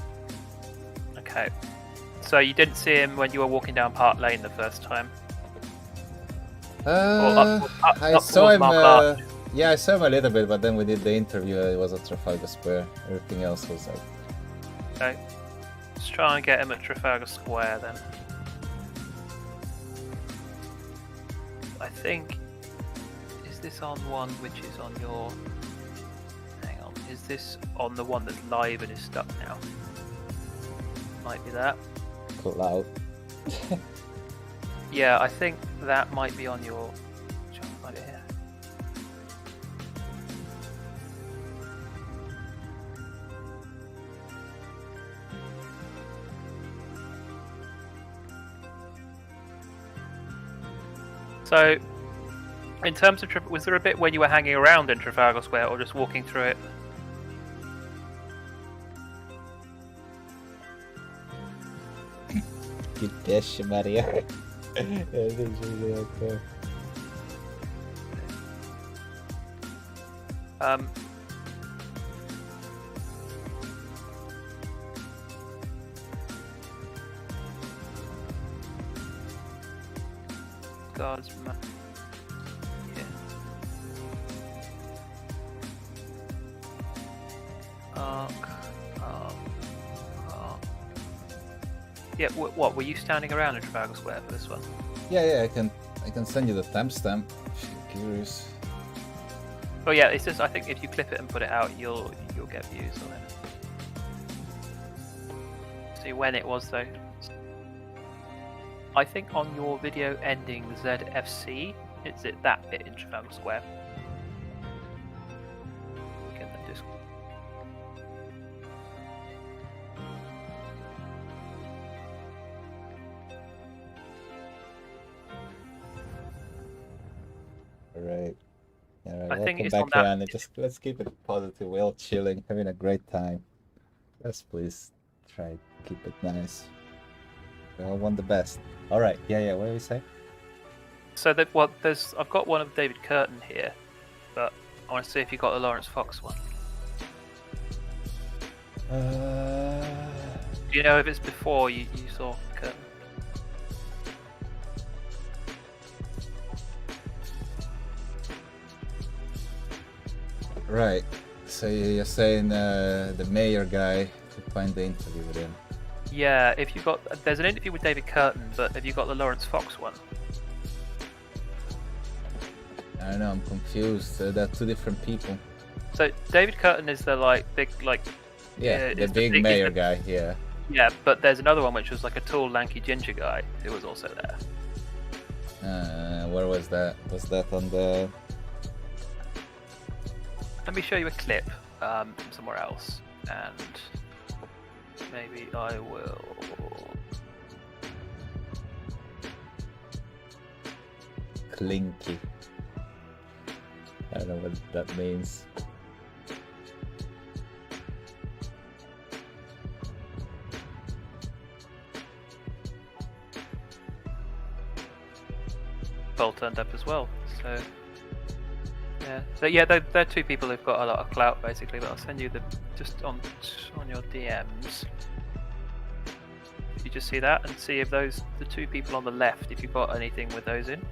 Speaker 2: Okay. So you didn't see him when you were walking down Park Lane the first time?
Speaker 1: I saw him... yeah, I saw him a little bit, but then we did the interview, it was at Trafalgar Square. Everything else was like...
Speaker 2: Okay. Let's try and get him at Trafalgar Square then. I think... Is this on one which is on your... Hang on. Is this on the one that's live and is stuck now? Might be that.
Speaker 1: Cloud.
Speaker 2: Yeah, I think that might be on your... Try to find it here. So, in terms of was there a bit when you were hanging around in Trafalgar Square or just walking through it?
Speaker 1: Yes, Maria.
Speaker 2: God's map. Yeah. Yeah. What were you standing around in Trafalgar Square for this one?
Speaker 1: Yeah, I can send you the timestamp if you're curious.
Speaker 2: Oh yeah, it's just I think if you clip it and put it out, you'll get views on it. See when it was though. I think on your video ending ZFC, is it that bit in Trafalgar Square? Get that disc.
Speaker 1: Alright. Alright,
Speaker 2: I think
Speaker 1: welcome
Speaker 2: it's on
Speaker 1: back,
Speaker 2: that.
Speaker 1: Jan. Let's keep it positive. We're all chilling, having a great time. Let's please try to keep it nice. We all want the best. Alright, yeah, what do we say?
Speaker 2: So I've got one of David Curtin here, but I want to see if you got the Lawrence Fox one. Do you know if it's before you saw Curtin?
Speaker 1: Right. So you're saying the mayor guy to find the interview with him.
Speaker 2: Yeah, if you got, there's an interview with David Curtin, but have you got the Lawrence Fox one?
Speaker 1: I don't know, I'm confused. They're two different people.
Speaker 2: So David Curtin is the big
Speaker 1: Yeah, the
Speaker 2: is
Speaker 1: big mayor guy, yeah.
Speaker 2: Yeah, but there's another one which was like a tall, lanky ginger guy who was also there.
Speaker 1: Where was that? Was that on the...
Speaker 2: Let me show you a clip from somewhere else, and maybe I will.
Speaker 1: Clinky. I don't know what that means.
Speaker 2: Bowl turned up as well, so yeah. But yeah, they're two people who've got a lot of clout basically. But I'll send you the just on your DMs. You just see that and see if the two people on the left, if you've got anything with those in.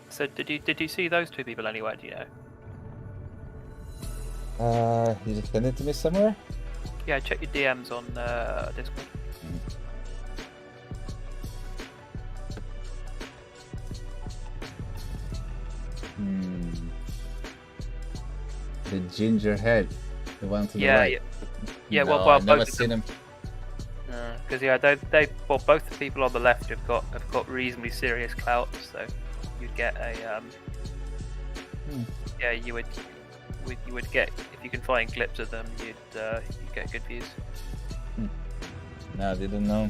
Speaker 2: So did you see those two people anywhere? Do you know?
Speaker 1: You just send it to me somewhere?
Speaker 2: Yeah, check your DMs on Discord.
Speaker 1: The ginger head, the one to the
Speaker 2: Yeah,
Speaker 1: right.
Speaker 2: yeah.
Speaker 1: No,
Speaker 2: Well,
Speaker 1: I've never
Speaker 2: both of
Speaker 1: seen
Speaker 2: them.
Speaker 1: him.
Speaker 2: Because both the people on the left have got reasonably serious clout, so you'd get a yeah, you would get, if you can find clips of them, you'd get good views.
Speaker 1: No, I didn't know.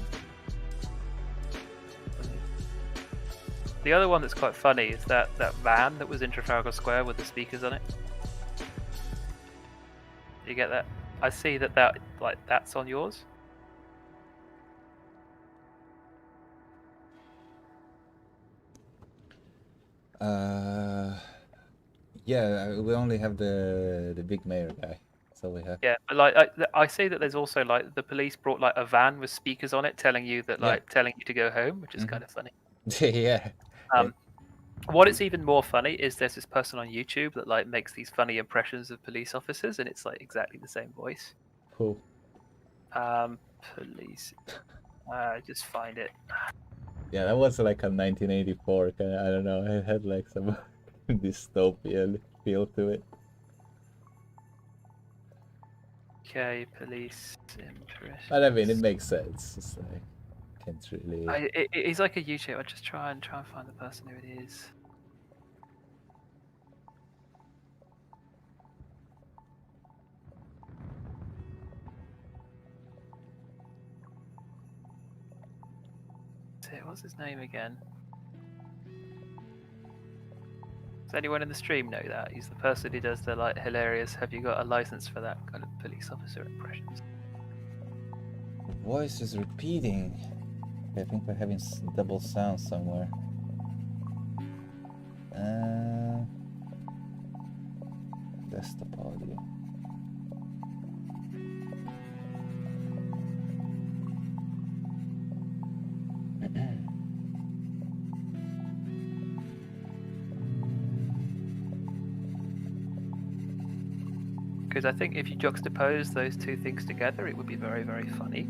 Speaker 2: The other one that's quite funny is that van that was in Trafalgar Square with the speakers on it. You get that? I see that's on yours.
Speaker 1: Yeah, we only have the big mayor guy. That's all we have.
Speaker 2: Yeah, but I see that there's also the police brought a van with speakers on it, telling you that telling you to go home, which is kind of funny.
Speaker 1: Yeah.
Speaker 2: What is even more funny is there's this person on YouTube that makes these funny impressions of police officers, and it's exactly the same voice.
Speaker 1: Who?
Speaker 2: Police. Just find it.
Speaker 1: Yeah, that was like a 1984 kind of, I don't know, it had some dystopian feel to it.
Speaker 2: Okay, police impressions.
Speaker 1: But I mean, it makes sense. It's can't really...
Speaker 2: He's like a YouTuber. I just try and find the person who it is. What's his name again? Does anyone in the stream know that? He's the person who does the hilarious, have you got a license for that kind of police officer impressions?
Speaker 1: The voice is repeating. I think we're having double sound somewhere. Desktop audio.
Speaker 2: Because I think if you juxtapose those two things together, it would be very, very funny.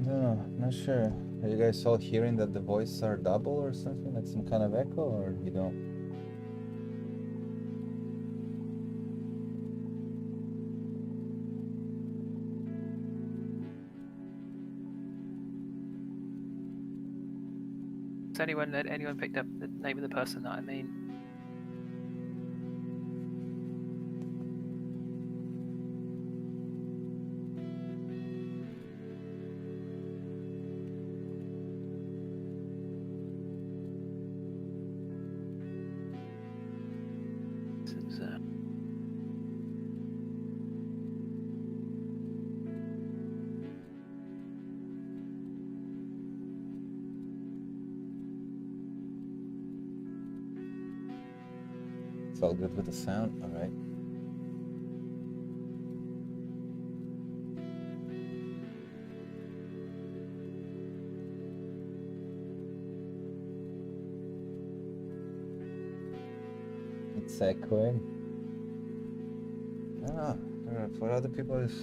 Speaker 1: No, not sure. Are you guys all hearing that the voices are double or something, like some kind of echo, or you don't?
Speaker 2: Has anyone picked up the name of the person that I mean? This is,
Speaker 1: It's all good with the sound, all right. It's echoing. Ah, for other people it's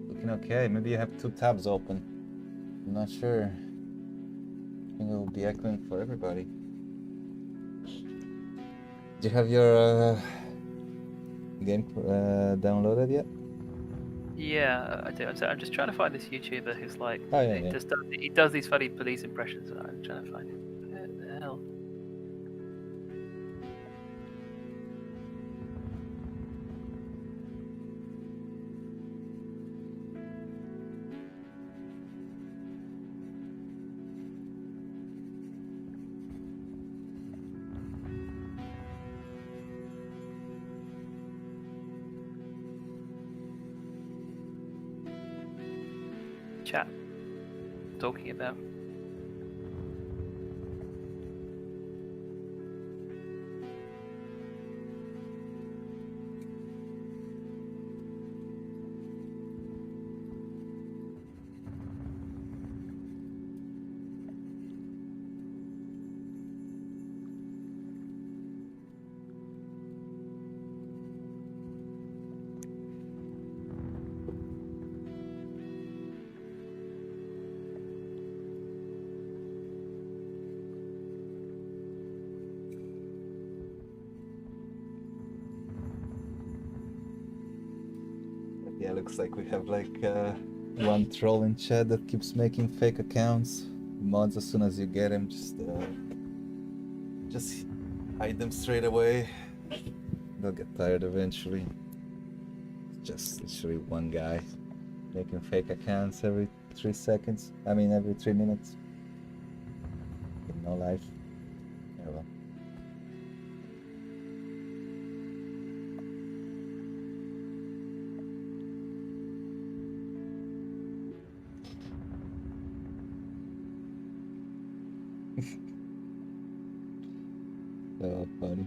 Speaker 1: looking okay. Maybe you have two tabs open. I'm not sure. I think it will be echoing for everybody. Do you have your game downloaded yet?
Speaker 2: yeah, I do. So I'm just trying to find this YouTuber who's like,
Speaker 1: Oh, yeah,
Speaker 2: he
Speaker 1: yeah.
Speaker 2: just he does these funny police impressions. I'm trying to find him. Where the hell? Chat talking about.
Speaker 1: Yeah, looks like we have like one troll in chat that keeps making fake accounts. Mods, as soon as you get him, just hide them straight away. They'll get tired eventually. Just literally one guy making fake accounts every 3 seconds. I mean, every 3 minutes. In no life. Yeah, well. So funny.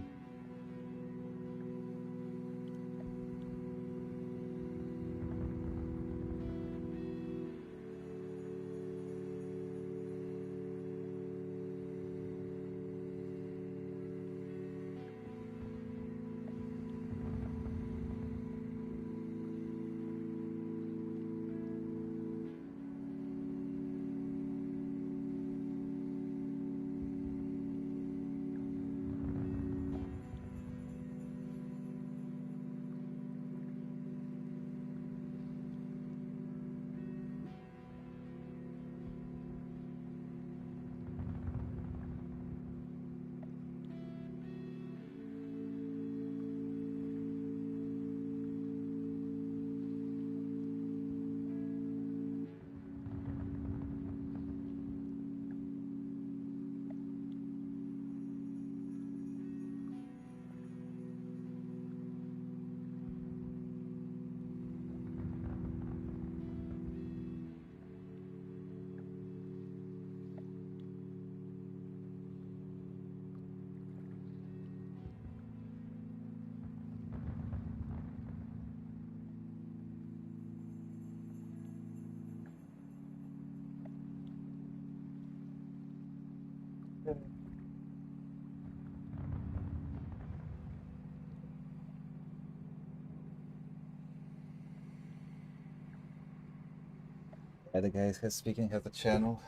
Speaker 1: Yeah, the guys speaking has a channel.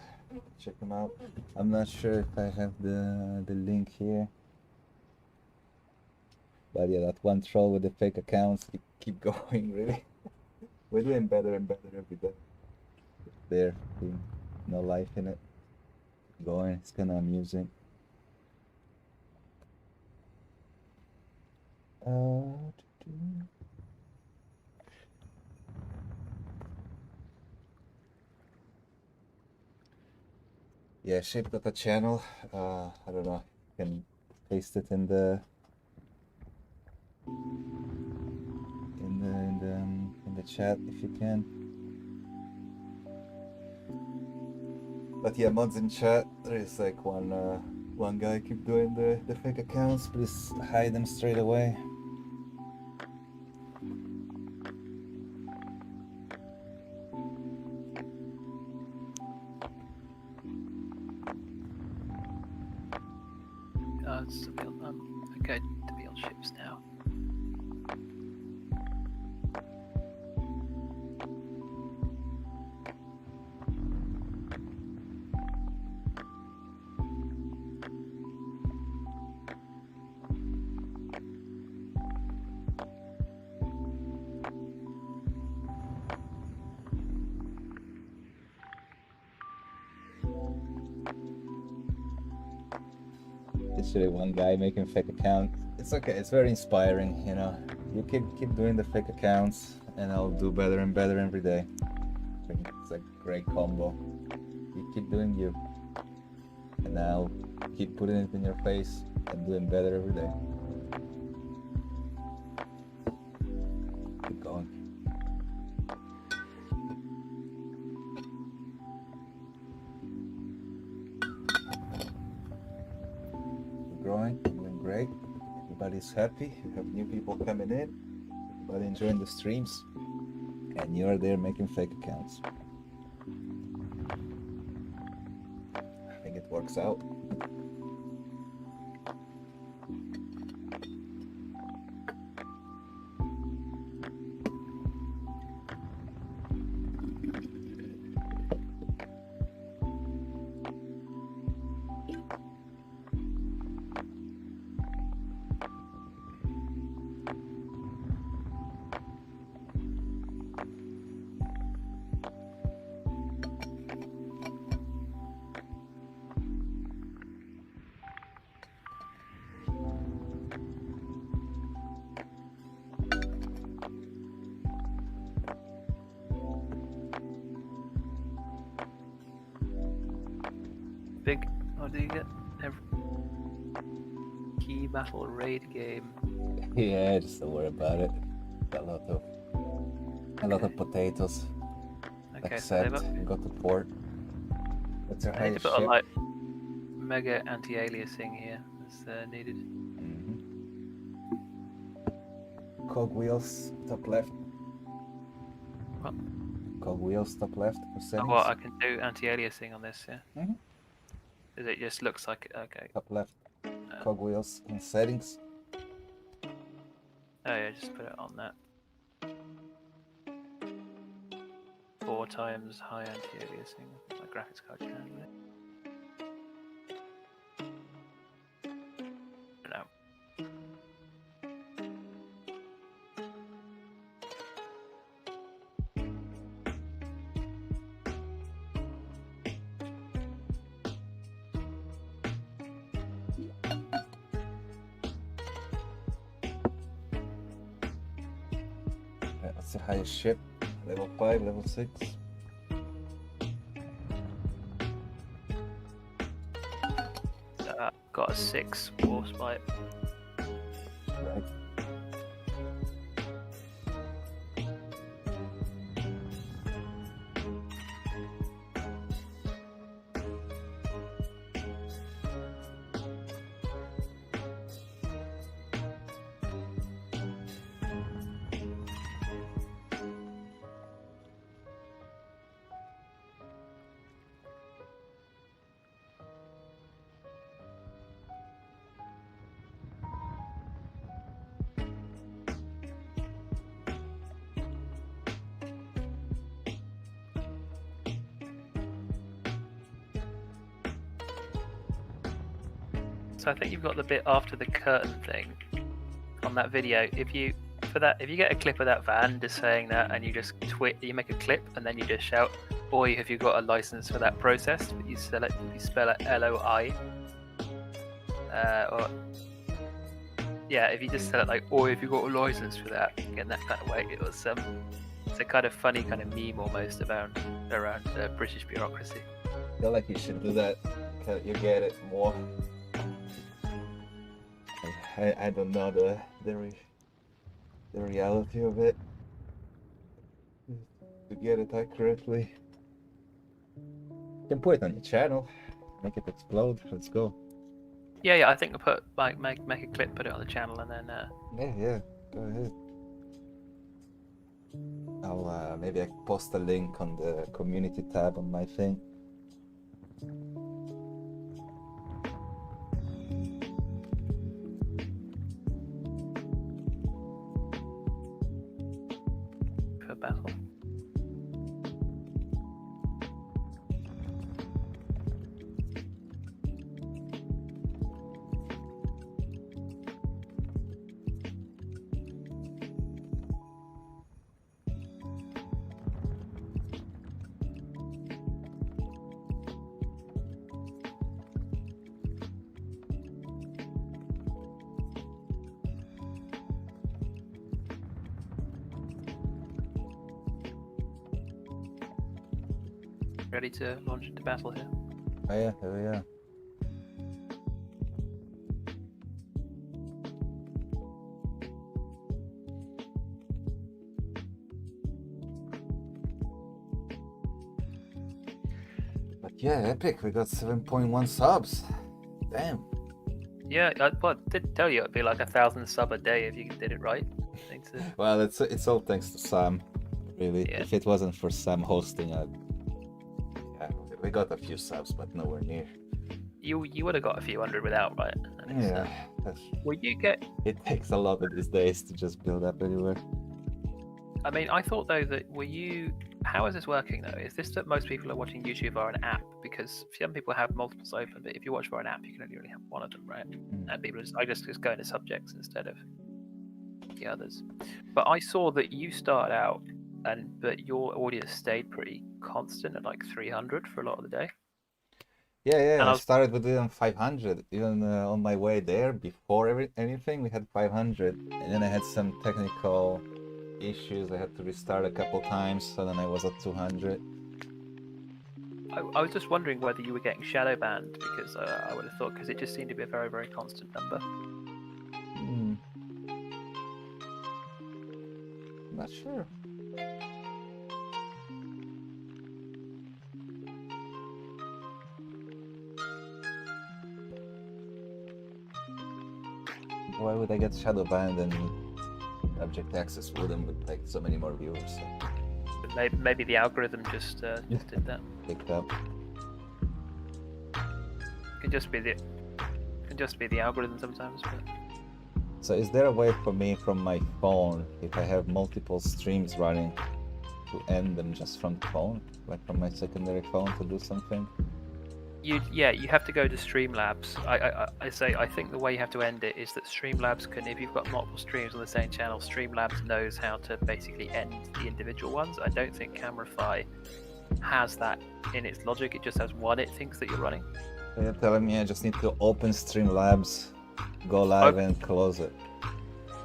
Speaker 1: Check them out. I'm not sure if I have the link here. But yeah, that one troll with the fake accounts, keep going, really. We're doing better and better every day. There, no life in it. Keep going, it's kind of amusing. Yeah, Shape got a channel. I don't know. You can paste it in the in the chat if you can. But yeah, mods in chat. There is like one guy keep doing the fake accounts. Please hide them straight away.
Speaker 2: It's okay to be on ships now.
Speaker 1: Literally one guy making fake accounts. It's okay. It's very inspiring, you know. You keep doing the fake accounts, and I'll do better and better every day. I think it's a great combo. You keep doing you, and I'll keep putting it in your face and doing better every day. Keep going. Keep growing. Doing great. Everybody's happy. You have new people coming in. Everybody enjoying the streams, and you're there making fake accounts. I think it works out. What do you get? Key battle raid game. Yeah, just don't worry about it. A lot of potatoes.
Speaker 2: Okay,
Speaker 1: Except you got the port. What's your
Speaker 2: I need to
Speaker 1: highest
Speaker 2: put
Speaker 1: ship?
Speaker 2: a like mega anti-aliasing here. It's needed.
Speaker 1: Cogwheels top left.
Speaker 2: What?
Speaker 1: Cogwheels top left for settings.
Speaker 2: Oh, well, I can do anti-aliasing on this, yeah.
Speaker 1: Mhm.
Speaker 2: It just looks like it. Okay.
Speaker 1: Top left. Cogwheels in settings.
Speaker 2: Oh yeah, just put it on that. 4 times high anti-aliasing. My graphics card can handle it. No.
Speaker 1: That's the highest ship. Level 5, level 6.
Speaker 2: Got a 6 force pipe.
Speaker 1: Right.
Speaker 2: So I think you've got the bit after the curtain thing on that video. If you get a clip of that van just saying that, and you just you make a clip, and then you just shout, "Oi, have you got a license for that process?" But you spell it LOI. Or yeah, if you just spell it like, "Oi, have you got a license for that?" Again, that kind of way. It was it's a kind of funny kind of meme almost around British bureaucracy.
Speaker 1: I feel like you should do that. You get it more. I don't know the reality of it. To get it accurately. You can put it on your channel, make it explode. Let's go.
Speaker 2: Yeah, I think I'll put make a clip, put it on the channel, and then
Speaker 1: Yeah, go ahead. I'll maybe I post a link on the community tab on my thing.
Speaker 2: for battle. Ready to launch into battle here.
Speaker 1: Oh yeah, here we are. But yeah, epic. We got 7.1 subs. Damn.
Speaker 2: Yeah, I did tell you it'd be like 1,000 sub a day if you did it right. Thanks.
Speaker 1: Well, it's all thanks to Sam, really.
Speaker 2: Yeah.
Speaker 1: If it wasn't for Sam hosting, we got a few subs, but nowhere near.
Speaker 2: You would have got a few hundred without, right? And
Speaker 1: Yeah,
Speaker 2: will you get?
Speaker 1: it takes a lot of these days to just build up anywhere.
Speaker 2: I mean, I thought though that how is this working though? Is this that most people are watching YouTube via an app? Because some people have multiples open, but if you watch via an app, you can only really have one of them, right? And people just go into subjects instead of the others. But I saw that you started out, but your audience stayed pretty constant at like 300 for a lot of the day.
Speaker 1: Yeah,
Speaker 2: And
Speaker 1: I started with it on 500. Even on my way there, before anything, we had 500. And then I had some technical issues. I had to restart a couple times, so then I was at 200.
Speaker 2: I was just wondering whether you were getting shadow banned, because I would have thought, because it just seemed to be a very, very constant number.
Speaker 1: Not sure. Why would I get shadow banned and object access wouldn't with like so many more viewers? So.
Speaker 2: Maybe the algorithm just did that.
Speaker 1: Picked up.
Speaker 2: Can just be the algorithm sometimes. But...
Speaker 1: So is there a way for me from my phone, if I have multiple streams running, to end them just from the phone, like from my secondary phone, to do something?
Speaker 2: You have to go to Streamlabs. I think the way you have to end it is that Streamlabs can, if you've got multiple streams on the same channel, Streamlabs knows how to basically end the individual ones. I don't think Camera-Fi has that in its logic. It just has one it thinks that you're running.
Speaker 1: So you're telling me I just need to open Streamlabs, go live and close it?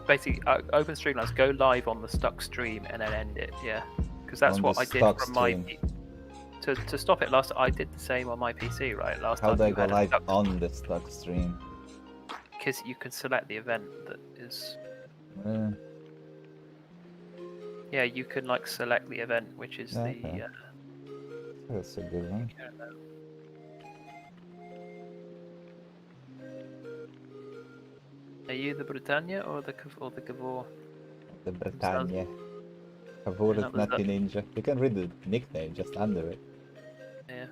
Speaker 2: Basically, open Streamlabs, go live on the stuck stream and then end it, yeah. Because that's what I did from my... To stop it last, I did the same on my PC, right? Last time.
Speaker 1: How do I go live on the stuck stream?
Speaker 2: Because you can select the event that is. Yeah, you can like select the event, which is
Speaker 1: okay. That's a good one.
Speaker 2: Are you the Britannia or the Gavor?
Speaker 1: The Britannia. Gavor is not the ninja. You can read the nickname just under it.
Speaker 2: Yeah.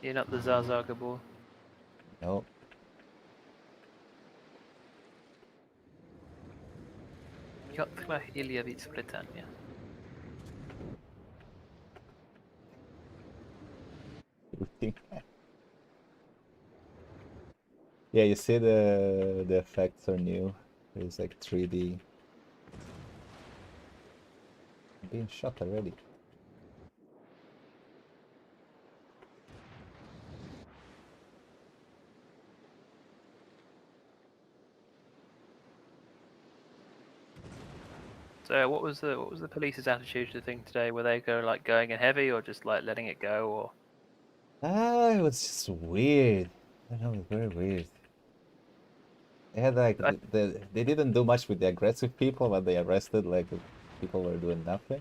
Speaker 2: You're not the Zaza Gabor?
Speaker 1: No.
Speaker 2: Piotr Iljevic Britannia.
Speaker 1: everything. Yeah, you see the effects are new. It's like 3D. I'm being shot already.
Speaker 2: So what was the police's attitude to the thing today? Were they going in heavy or just like letting it go or?
Speaker 1: Ah, it was just weird. I don't know, it was very weird. They had like they didn't do much with the aggressive people, but they arrested like people were doing nothing.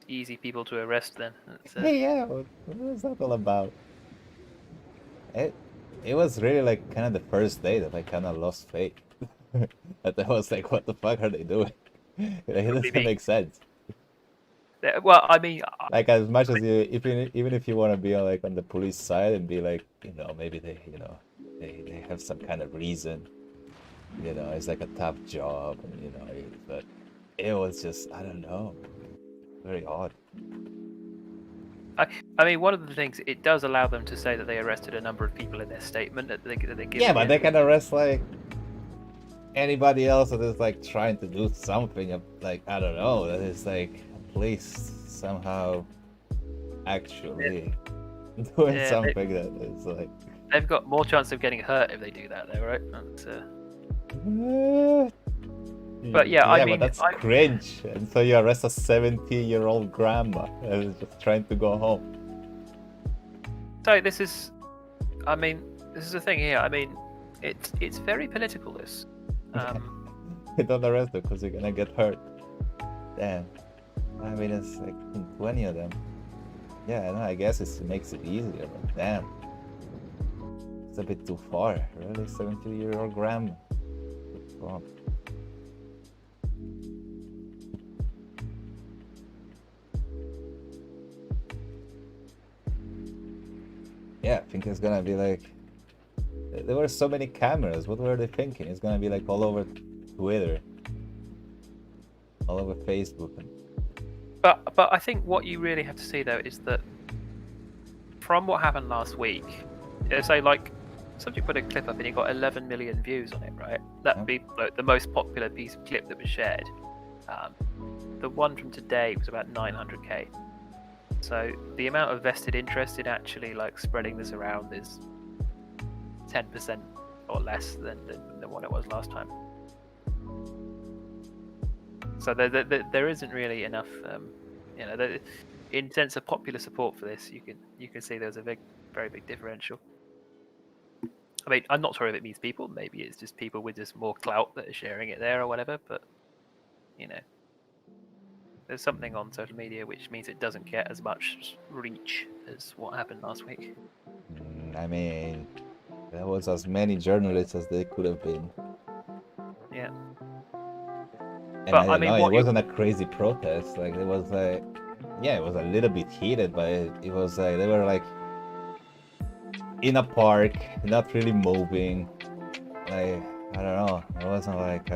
Speaker 2: Easy people to arrest then.
Speaker 1: Hey, yeah, what was that all about? It was really like kind of the first day that I kind of lost faith. That I was like, what the fuck are they doing? It doesn't make sense.
Speaker 2: Well, I mean,
Speaker 1: Like as much as you, even if you want to be like on the police side and be like, maybe they have some kind of reason, it's like a tough job, and but it was just, I don't know, very odd.
Speaker 2: I mean, one of the things it does allow them to say that they arrested a number of people in their statement that they give.
Speaker 1: Yeah, but they can arrest like anybody else that is like trying to do something, like I don't know, that is like police somehow actually doing something that is like.
Speaker 2: They've got more chance of getting hurt if they do that, though, right? But yeah, I mean,
Speaker 1: but that's cringe. And so you arrest a 70-year-old grandma that is just trying to go home.
Speaker 2: So this is the thing here. I mean, it's very political. This.
Speaker 1: You don't arrest them because you're gonna get hurt. Damn. I mean, it's like 20 of them. Yeah, I guess it makes it easier, but damn. It's a bit too far. Really, 70-year-old grandma. Wrong. Yeah, I think it's gonna be like, there were so many cameras. What were they thinking? It's gonna be like all over Twitter, all over Facebook.
Speaker 2: But I think what you really have to see though is that from what happened last week, say like somebody put a clip up and it got 11 million views on it, right? That'd be like the most popular piece of clip that was shared. The one from today was about 900k. So the amount of vested interest in actually like spreading this around is 10% or less than what it was last time. So there isn't really enough, in sense of popular support for this. You can see there's a very big differential. I mean, I'm not sure if it means people. Maybe it's just people with just more clout that are sharing it there or whatever. But there's something on social media which means it doesn't get as much reach as what happened last week.
Speaker 1: I mean, there was as many journalists as there could have been.
Speaker 2: Yeah.
Speaker 1: And but I mean, it wasn't a crazy protest. Like it was like, yeah, it was a little bit heated, but it was like they were like in a park, not really moving. Like I don't know, it wasn't like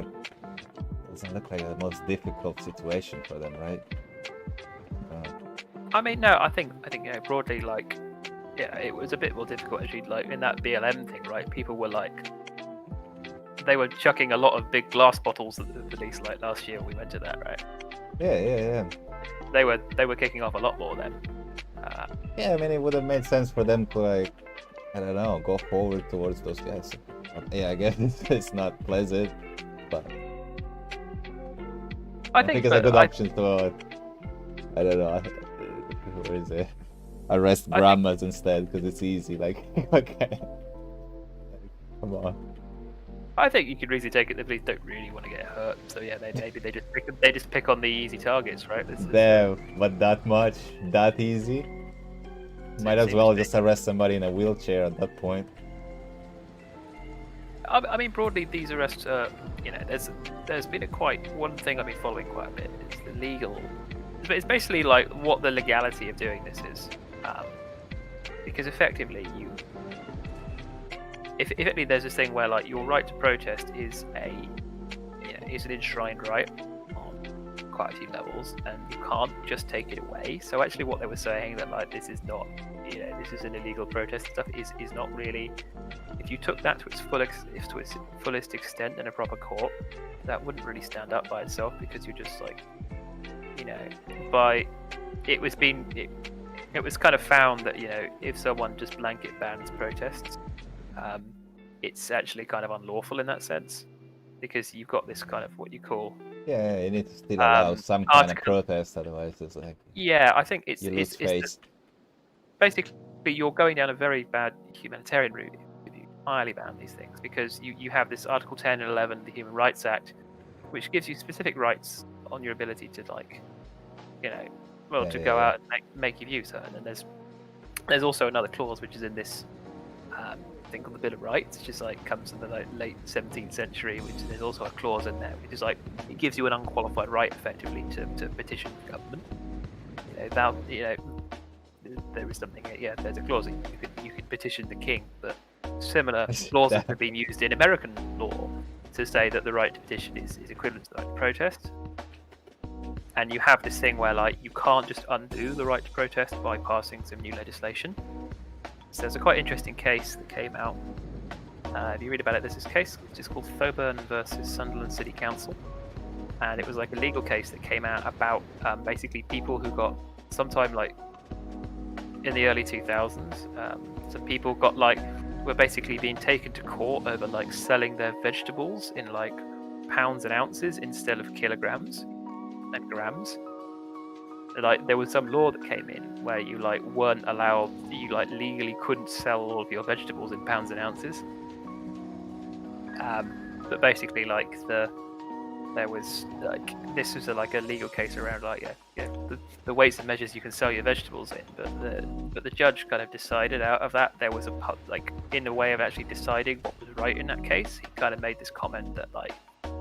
Speaker 1: doesn't look like the most difficult situation for them, right?
Speaker 2: I mean, no, I think broadly, like, yeah, it was a bit more difficult actually. Like in that BLM thing, right? People were like, they were chucking a lot of big glass bottles at the police. Like last year, we went to that, right?
Speaker 1: Yeah.
Speaker 2: They were kicking off a lot more then.
Speaker 1: Yeah, I mean, it would have made sense for them to like, I don't know, go forward towards those guys. But, yeah, I guess it's not pleasant, but. I think it's a good option to, I don't know, what is it? Arrest grandmas instead, because it's easy. Like, okay, come on.
Speaker 2: I think you could easily take it. The police don't really want to get hurt, so yeah, maybe they just pick on the easy targets, right?
Speaker 1: Damn, but that much, that easy? Might as well just arrest somebody in a wheelchair at that point.
Speaker 2: I mean, broadly, these arrests, there's been one thing I've been following quite a bit. It's the legal. It's basically like what the legality of doing this is, because effectively effectively there's this thing where like your right to protest is an enshrined right quite a few levels, and you can't just take it away. So actually, what they were saying that like this is not, this is an illegal protest stuff is not really. If you took that to its fullest extent in a proper court, that wouldn't really stand up by itself, because you're just like, it was kind of found that if someone just blanket bans protests, it's actually kind of unlawful in that sense, because you've got this kind of what you call
Speaker 1: you need to still allow some kind of protest, otherwise it's like
Speaker 2: I think
Speaker 1: you lose face.
Speaker 2: Basically you're going down a very bad humanitarian route if you entirely ban these things, because you have this Article 10 and 11 of the Human Rights Act, which gives you specific rights on your ability to go out and make your views heard. And there's also another clause which is in this thing called the Bill of Rights, which is comes in the late 17th century, which there's also a clause in there which is it gives you an unqualified right effectively to petition the government. There is something. There's a clause that you can petition the king, but similar clauses have been used in American law to say that the right to petition is equivalent to the right to protest. And you have this thing where you can't just undo the right to protest by passing some new legislation. So there's a quite interesting case that came out. If you read about it, there's this case which is called Thoburn versus Sunderland City Council, and it was a legal case that came out about basically people who got sometime in the early 2000s. Some people were basically being taken to court over selling their vegetables in pounds and ounces instead of kilograms and grams. There was some law that came in where you weren't allowed, you legally couldn't sell all of your vegetables in pounds and ounces. But basically there was this was a legal case around the weights and measures you can sell your vegetables in, but the judge kind of decided out of that there was in the way of actually deciding what was right in that case, he kind of made this comment that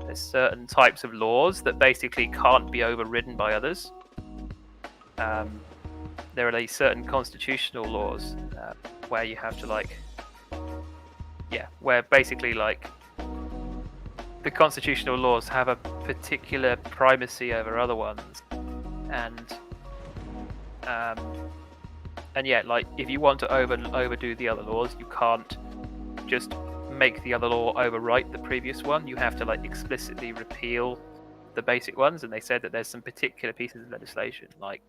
Speaker 2: there's certain types of laws that basically can't be overridden by others. There are certain constitutional laws where you have to where basically the constitutional laws have a particular primacy over other ones, and if you want to overdo the other laws, you can't just make the other law overwrite the previous one. You have to explicitly repeal the basic ones, and they said that there's some particular pieces of legislation like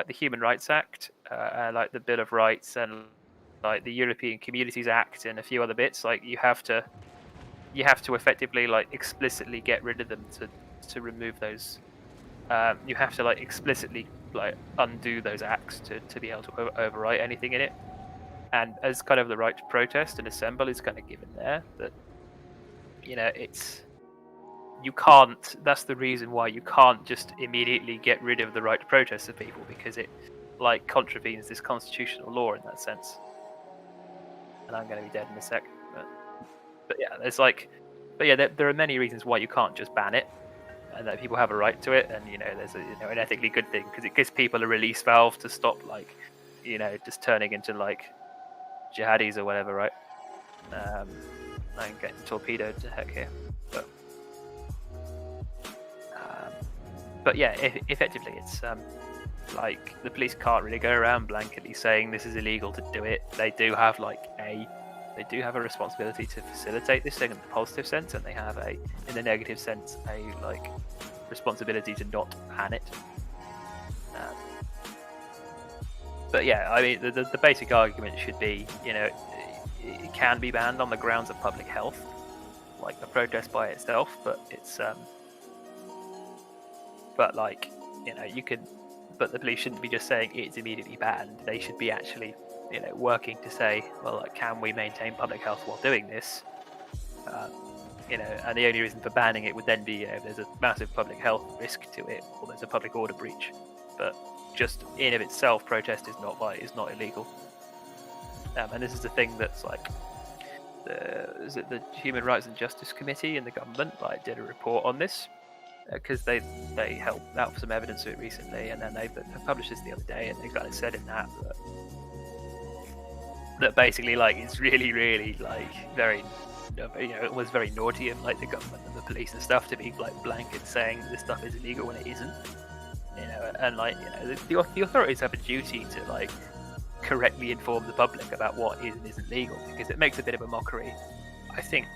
Speaker 2: the Human Rights Act, the Bill of Rights, and the European Communities Act, and a few other bits. You have to effectively explicitly get rid of them to remove those. You have to explicitly undo those acts to be able to overwrite anything in it. And as kind of the right to protest and assemble is kind of given there, that you can't. That's the reason why you can't just immediately get rid of the right to protest of people, because it contravenes this constitutional law in that sense. And I'm going to be dead in a sec. But there are many reasons why you can't just ban it, and that people have a right to it. And there's an ethically good thing, because it gives people a release valve to stop just turning into jihadis or whatever, right? I'm getting torpedoed to heck here. But effectively it's the police can't really go around blanketly saying this is illegal to do it. They do have they do have a responsibility to facilitate this thing in the positive sense, and they have in the negative sense a responsibility to not ban it. But the basic argument should be it can be banned on the grounds of public health, like the protest by itself, but it's you can, but the police shouldn't be just saying it's immediately banned. They should be actually working to say, well, can we maintain public health while doing this? And the only reason for banning it would then be if there's a massive public health risk to it, or there's a public order breach. But just in of itself, protest is not illegal. And this is the thing that's the Human Rights and Justice Committee in the government did a report on this, because they helped out some evidence of it recently, and then they published this the other day, and they kind of said in that basically it's really very it was very naughty of like the government and the police and stuff to be like blanket saying this stuff is illegal when it isn't. And like the authorities have a duty to like correctly inform the public about what is and isn't legal, because it makes a bit of a mockery. I think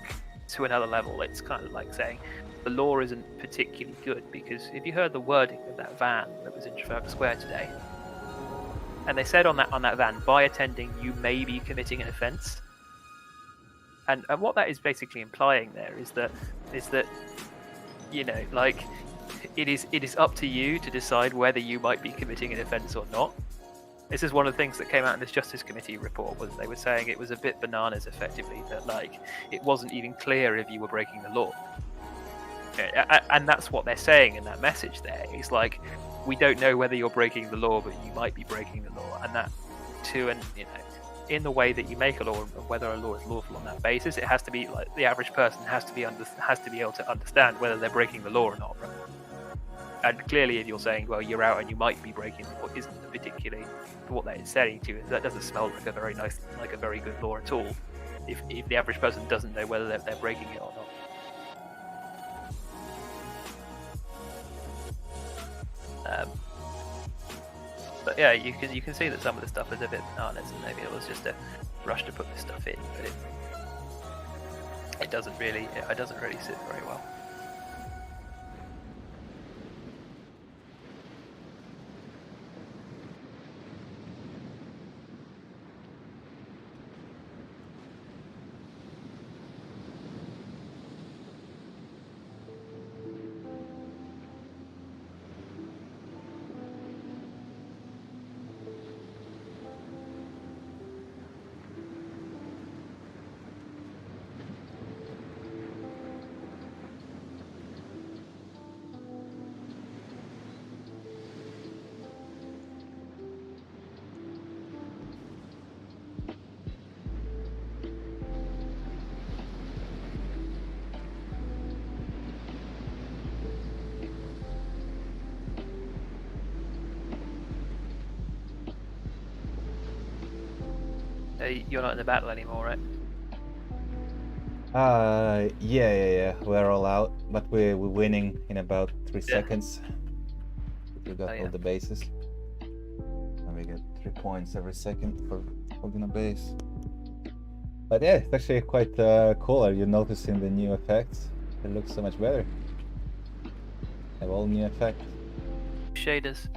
Speaker 2: to another level, it's kind of like saying the law isn't particularly good, because if you heard the wording of that van that was in Trafalgar Square today, and they said on that van, by attending you may be committing an offence, and what that is basically implying there is that like it is up to you to decide whether you might be committing an offence or not. This is one of the things that came out in this Justice Committee report, was they were saying it was a bit bananas, effectively, that like it wasn't even clear if you were breaking the law. And that's what they're saying in that message there. It's like, we don't know whether you're breaking the law, but you might be breaking the law. And that too, and in the way that you make a law, and whether a law is lawful on that basis, it has to be like the average person has to be able to understand whether they're breaking the law or not. Right? And clearly, if you're saying, well, you're out and you might be breaking the law, isn't particularly what they're saying to you. That doesn't smell like a very good law at all. If the average person doesn't know whether they're breaking it or not. But yeah, you can see that some of the stuff is a bit bananas, and maybe it was just a rush to put this stuff in, but it doesn't really sit very well. You're not in the battle anymore, right?
Speaker 1: Yeah. We're all out, but we're winning in about 3 seconds. We got all the bases, and we get 3 points every second for holding a base. But yeah, it's actually quite cool. Are you noticing the new effects? It looks so much better. Have all new effects.
Speaker 2: Shaders.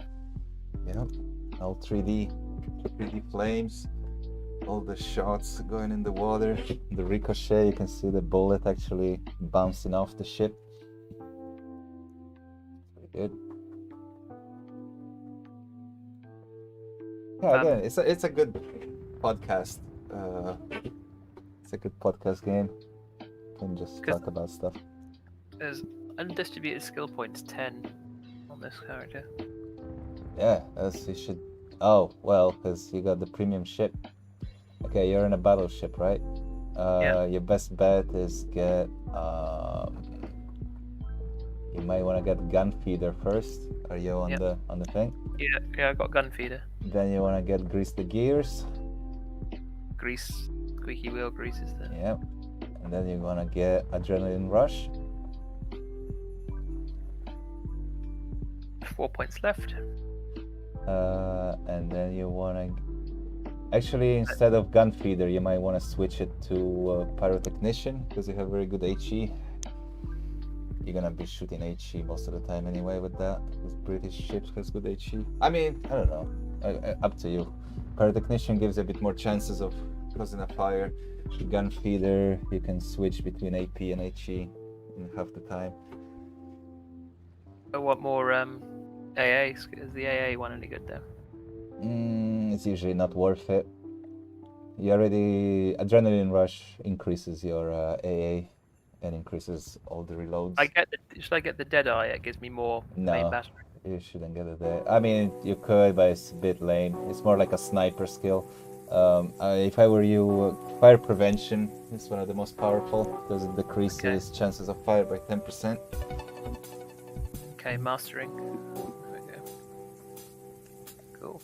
Speaker 1: Yeah, all 3D flames. All the shots going in the water, the ricochet, you can see the bullet actually bouncing off the ship. Pretty good. Yeah, again, it's a good podcast. It's a good podcast game. You can just talk about stuff.
Speaker 2: There's undistributed skill points 10 on this character.
Speaker 1: Yeah, as you should. Oh well, because you got the premium ship. Okay, you're in a battleship, right? Your best bet is get. You might want to get gun feeder first. Are you on the thing?
Speaker 2: Yeah, I got gun feeder.
Speaker 1: Then you want to get grease the gears.
Speaker 2: Grease, squeaky wheel greases there.
Speaker 1: Yeah, and then you want to get adrenaline rush.
Speaker 2: 4 points left.
Speaker 1: And then you want to. Actually, instead of gun feeder, you might want to switch it to pyrotechnician, because you have very good HE. You're gonna be shooting HE most of the time anyway with that, because British ships has good HE. I mean, I don't know, up to you. Pyrotechnician gives a bit more chances of causing a fire. Gun feeder, you can switch between AP and HE in half the time.
Speaker 2: I want more AA. Is the AA one any good though?
Speaker 1: It's usually not worth it. You already adrenaline rush increases your AA and increases all the reloads.
Speaker 2: Should I get the Deadeye? It gives me more main battery.
Speaker 1: You shouldn't get it there. I mean, you could, but it's a bit lame. It's more like a sniper skill. If I were you, fire prevention is one of the most powerful, because it decreases chances of fire by 10%.
Speaker 2: Okay, mastering. Okay. Cool.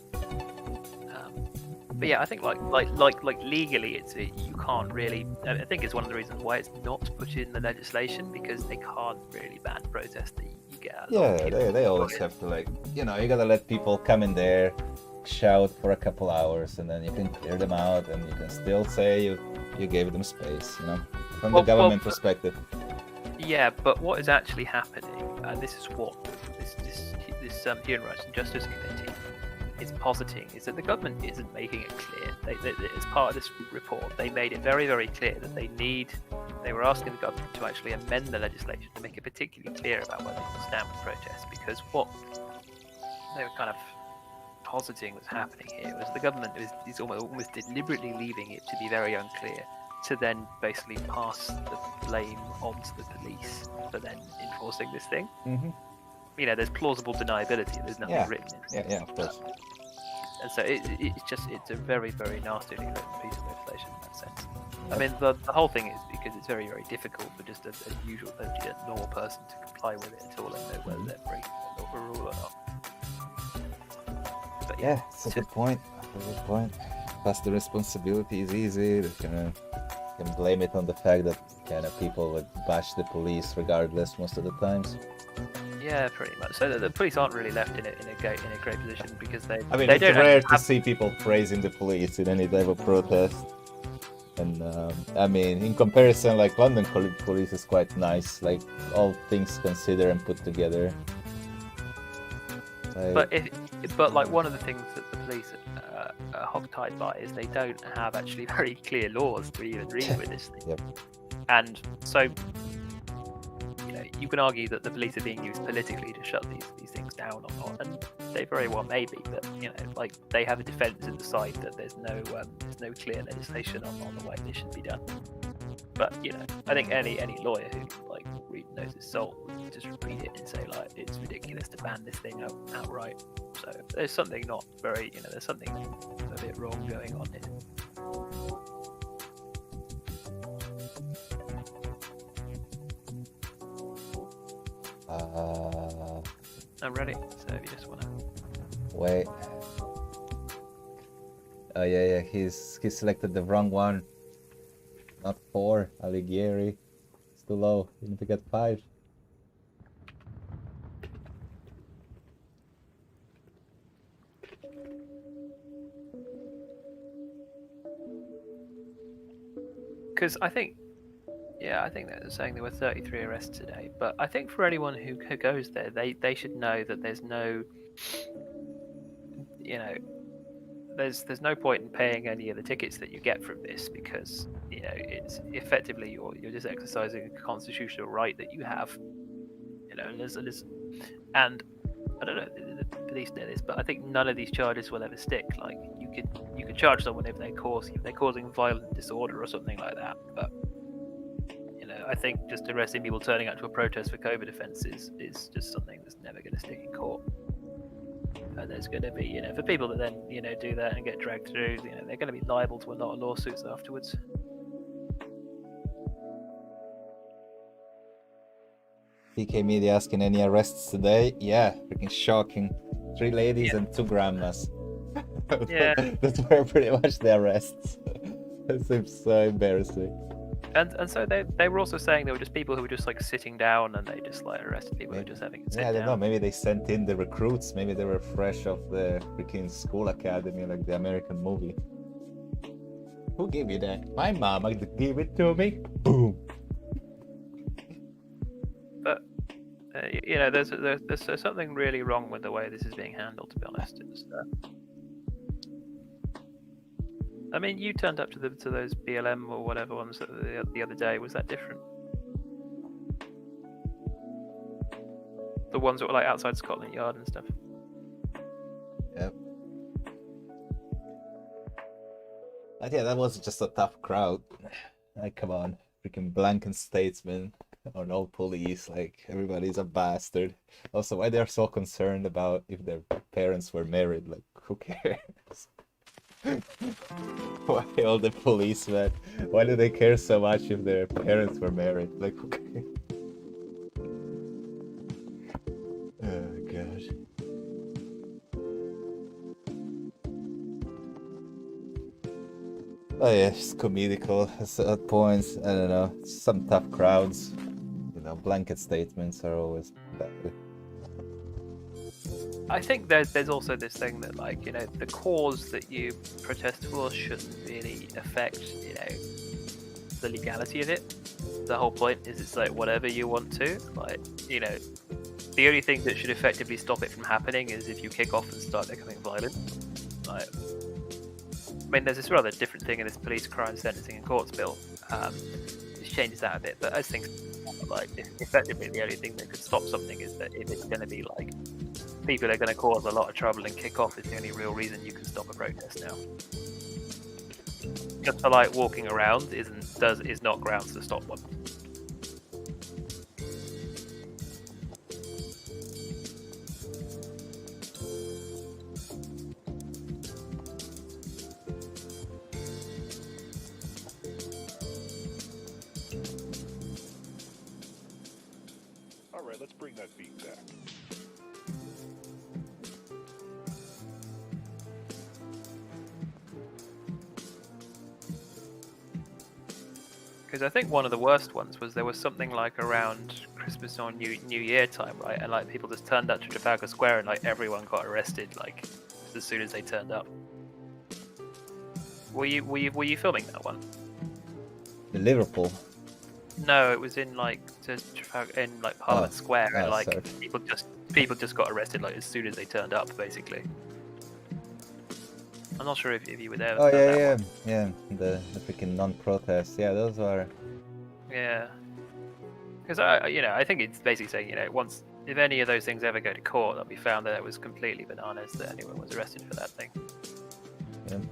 Speaker 2: But yeah, I think like legally, you can't really. I think it's one of the reasons why it's not put in the legislation, because they can't really ban protest. You get a lot of
Speaker 1: Yeah,
Speaker 2: people
Speaker 1: they always have to, like, you gotta let people come in there, shout for a couple hours, and then you can clear them out, and you can still say you gave them space, from the government perspective.
Speaker 2: Yeah, but what is actually happening, and this is what this Human Rights and Justice Committee is positing, is that the government isn't making it clear. As part of this report, they made it very, very clear that they were asking the government to actually amend the legislation to make it particularly clear about whether they stand with protests, because what they were kind of positing was happening here was the government is almost deliberately leaving it to be very unclear, to then basically pass the blame onto the police for then enforcing this thing.
Speaker 1: Mm-hmm.
Speaker 2: There's plausible deniability. There's nothing written in it.
Speaker 1: Yeah, of course.
Speaker 2: And so it's a very, very nastily written piece of legislation in that sense. I mean, the whole thing is because it's very, very difficult for just a usual, normal person to comply with it at all and know whether they're breaking the rule or not. But
Speaker 1: yeah, it's a good point. Plus, the responsibility is easy. They can blame it on the fact that kind of people would bash the police regardless most of the times.
Speaker 2: Yeah, pretty much. So the police aren't really left in a great position, because they.
Speaker 1: I mean,
Speaker 2: they
Speaker 1: it's rare to see people praising the police in any type of protest. And I mean, in comparison, like London police is quite nice, like all things considered and put together.
Speaker 2: But like one of the things that the police are hogtied by is they don't have actually very clear laws to even read with this thing.
Speaker 1: Yep.
Speaker 2: And so, you can argue that the police are being used politically to shut these things down or not, and they very well may be. But like they have a defence in the side that there's no clear legislation on the way this should be done. But I think any lawyer who like knows his soul would just read it and say like it's ridiculous to ban this thing outright. So there's something not very there's something a bit wrong going on here. I'm ready. So if you just wanna
Speaker 1: wait. Oh yeah, he selected the wrong one. Not 4, Alighieri. It's too low. You need to get 5.
Speaker 2: Because I think they're saying there were 33 arrests today, but I think for anyone who goes there, they should know that there's no, there's no point in paying any of the tickets that you get from this, because it's effectively you're just exercising a constitutional right that you have, and I don't know the police know this, but I think none of these charges will ever stick. Like you could charge someone if they're causing violent disorder or something like that, but I think just arresting people turning out to a protest for COVID offences is just something that's never going to stick in court. And there's going to be, for people that then, do that and get dragged through, they're going to be liable to a lot of lawsuits afterwards.
Speaker 1: PK Media asking any arrests today? Yeah, freaking shocking. 3 ladies and 2 grandmas.
Speaker 2: Yeah.
Speaker 1: That's were pretty much the arrests. It seems so embarrassing.
Speaker 2: And so they were also saying there were just people who were just like sitting down, and they just like arrested people who were just having to sit down.
Speaker 1: I don't know, maybe they sent in the recruits, maybe they were fresh off the freaking school academy, like the American movie. Who gave you that? My mama gave it to me. Boom.
Speaker 2: But there's something really wrong with the way this is being handled, to be honest. I mean, you turned up to those BLM or whatever ones the other day. Was that different? The ones that were like outside Scotland Yard and stuff.
Speaker 1: Yep. But yeah, that was just a tough crowd. Like, come on, freaking blanket statesman or no police. Like, everybody's a bastard. Also, why they're so concerned about if their parents were married? Like, who cares? Why all the policemen? Why do they care so much if their parents were married? Like, okay. Oh gosh. Oh yeah, it's comedical at points. I don't know. Some tough crowds. You know, blanket statements are always bad.
Speaker 2: I think there's also this thing that, like, you know, the cause that you protest for shouldn't really affect, you know, the legality of it. The whole point is it's like whatever you want to, like, you know, the only thing that should effectively stop it from happening is if you kick off and start becoming violent. Like, I mean, there's this rather different thing in this police crime sentencing and courts bill, which changes that a bit. But as things like, effectively, the only thing that could stop something is that if it's going to be like people are going to cause a lot of trouble and kick off is the only real reason you can stop a protest now. Just for like walking around is not grounds to stop one.
Speaker 3: All right, let's bring that beat back.
Speaker 2: Because I think one of the worst ones was there was something like around Christmas or New Year time, right? And like people just turned up to Trafalgar Square and like everyone got arrested like as soon as they turned up. Were you filming that one?
Speaker 1: In Liverpool.
Speaker 2: No, it was in like Trafalgar, in like Parliament Square, and like
Speaker 1: sorry.
Speaker 2: people just got arrested like as soon as they turned up, basically. I'm not sure if you were there.
Speaker 1: Oh
Speaker 2: for that
Speaker 1: yeah,
Speaker 2: one.
Speaker 1: yeah. The freaking non-protest. Yeah, those are.
Speaker 2: Yeah. Because I think it's basically saying, you know, once if any of those things ever go to court, that we found that it was completely bananas that anyone was arrested for that thing.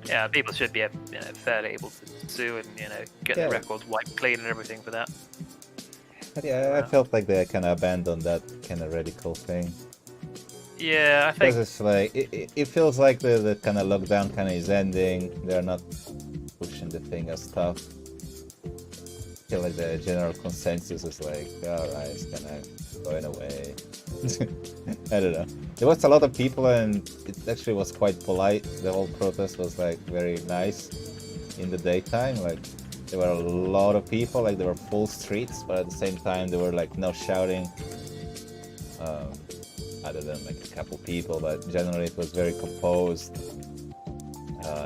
Speaker 2: Yeah, people should be, you know, fairly able to sue and, you know, get
Speaker 1: Yeah.
Speaker 2: the records wiped clean and everything for that.
Speaker 1: But yeah, I felt like they kind of abandoned that kind of radical thing.
Speaker 2: Yeah, I
Speaker 1: Because
Speaker 2: think.
Speaker 1: it's like it feels like the kind of lockdown kind of is ending. They're not pushing the thing as tough. I feel like the general consensus is like, alright, it's kind of going away. I don't know. There was a lot of people and it actually was quite polite. The whole protest was like very nice in the daytime. Like there were a lot of people, like there were full streets, but at the same time there were like no shouting. Other than like a couple people, but generally it was very composed.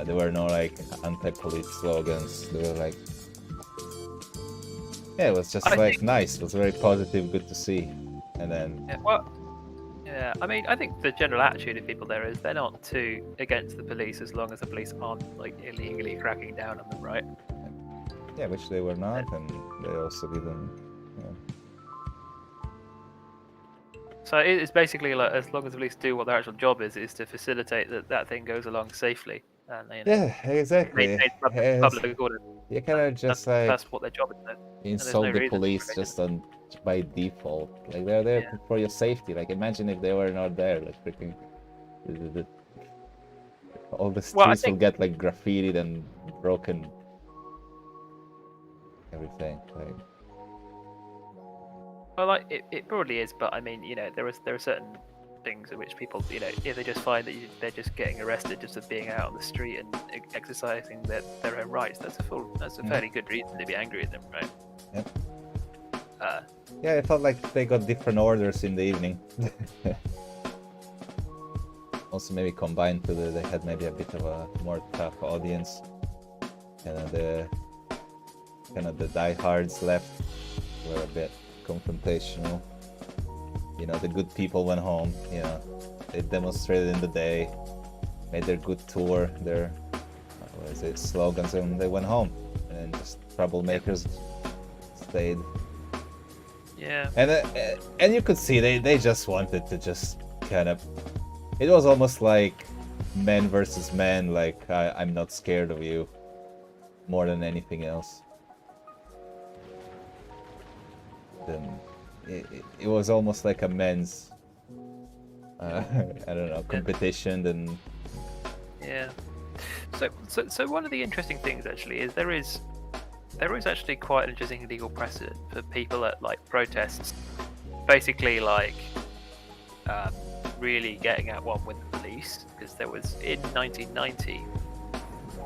Speaker 1: There were no like anti-police slogans. They were like, yeah, it was just nice. It was very positive, good to see. And then
Speaker 2: Yeah, well, yeah, I mean, I think the general attitude of people there is they're not too against the police as long as the police aren't like illegally cracking down on them, right?
Speaker 1: yeah, which they were not, and they also didn't. Yeah.
Speaker 2: So it's basically like as long as the police do what their actual job is to facilitate that thing goes along safely, and you know,
Speaker 1: Yeah, exactly.
Speaker 2: maintain public order.
Speaker 1: You kind of just
Speaker 2: That's what their job is. And there's
Speaker 1: insult
Speaker 2: no
Speaker 1: the
Speaker 2: reason
Speaker 1: police
Speaker 2: for it.
Speaker 1: just by default. Like they're there
Speaker 2: Yeah.
Speaker 1: for your safety. Like imagine if they were not there. Like freaking, all the streets
Speaker 2: Well, I
Speaker 1: will
Speaker 2: think-
Speaker 1: get like graffitied and broken. Everything. Like
Speaker 2: Well, like it probably is, but I mean, you know, there are certain things in which people, you know, if they just find that they're just getting arrested just for being out on the street and exercising their own rights, that's a fairly good reason to be angry at them, right?
Speaker 1: Yep.
Speaker 2: Uh,
Speaker 1: yeah, it felt like they got different orders in the evening. Also, maybe combined to they had maybe a bit of a more tough audience, and the diehards left were a bit confrontational. You know, the good people went home. You know, they demonstrated in the day, made their good tour, their slogans, and they went home. And just troublemakers stayed.
Speaker 2: yeah.
Speaker 1: And you could see they just wanted to just kind of. It was almost like men versus men. Like I'm not scared of you, more than anything else. Then it was almost like a men's I don't know, competition. Then
Speaker 2: Yeah. So one of the interesting things actually is there is actually quite an interesting legal precedent for people at like protests, basically like really getting at one with the police, because there was in 1990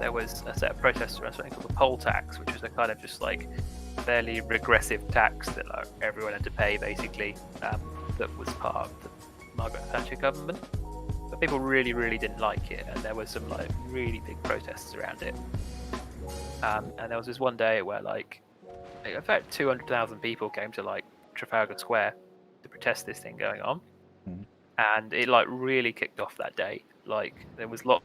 Speaker 2: there was a set of protests around something called the poll tax, which was a kind of just like fairly regressive tax that like, everyone had to pay basically, that was part of the Margaret Thatcher government. But people really, really didn't like it, and there was some like really big protests around it. And there was this one day where like about 200,000 people came to like Trafalgar Square to protest this thing going on, and it like really kicked off that day. Like there was lots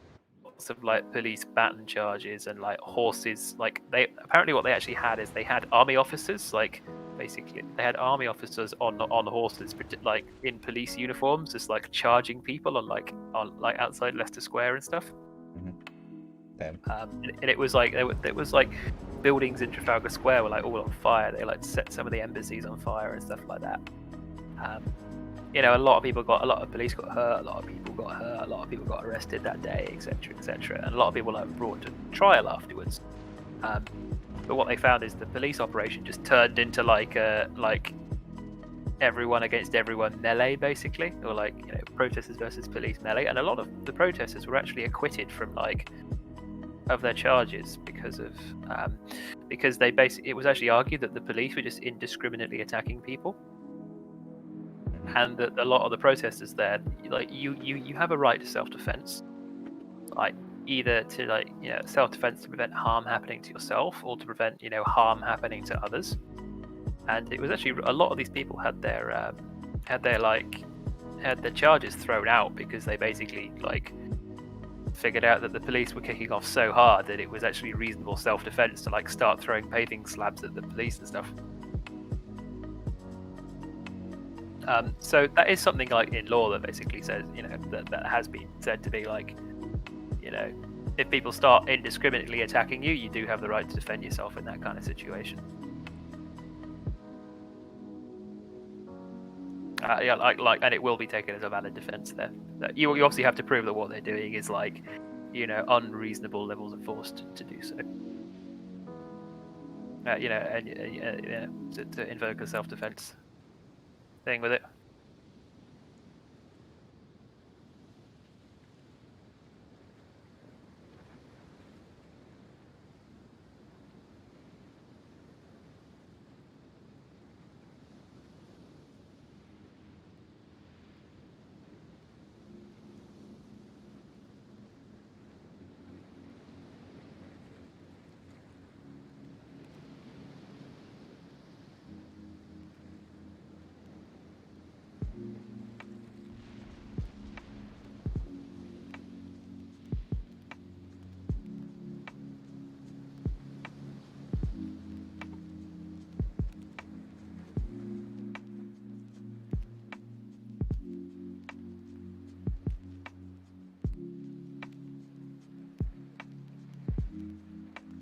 Speaker 2: of like police baton charges and like horses. Like they apparently what they actually had is they had army officers, like basically they had army officers on horses, like in police uniforms, just like charging people on like outside Leicester Square and stuff.
Speaker 1: Damn.
Speaker 2: And it was like it was like buildings in Trafalgar Square were like all on fire. They like set some of the embassies on fire and stuff like that. You know, a lot of police got hurt, a lot of people got hurt, a lot of people got arrested that day, etc., etc. And a lot of people like brought to trial afterwards. But what they found is the police operation just turned into like everyone against everyone melee, basically, or like, you know, protesters versus police melee. And a lot of the protesters were actually acquitted from like of their charges because of because they basically, it was actually argued that the police were just indiscriminately attacking people, and that a lot of the protesters there, like you have a right to self-defense, like either to like, you know, self-defense to prevent harm happening to yourself or to prevent, you know, harm happening to others. And it was actually a lot of these people had their charges thrown out because they basically like figured out that the police were kicking off so hard that it was actually reasonable self-defense to like start throwing paving slabs at the police and stuff. So that is something like in law that basically says, you know, that has been said to be like, you know, if people start indiscriminately attacking you, you do have the right to defend yourself in that kind of situation. Yeah, and it will be taken as a valid defense there. That you obviously have to prove that what they're doing is like, you know, unreasonable levels of force to do so. You know, and yeah, to invoke a self-defense thing with it.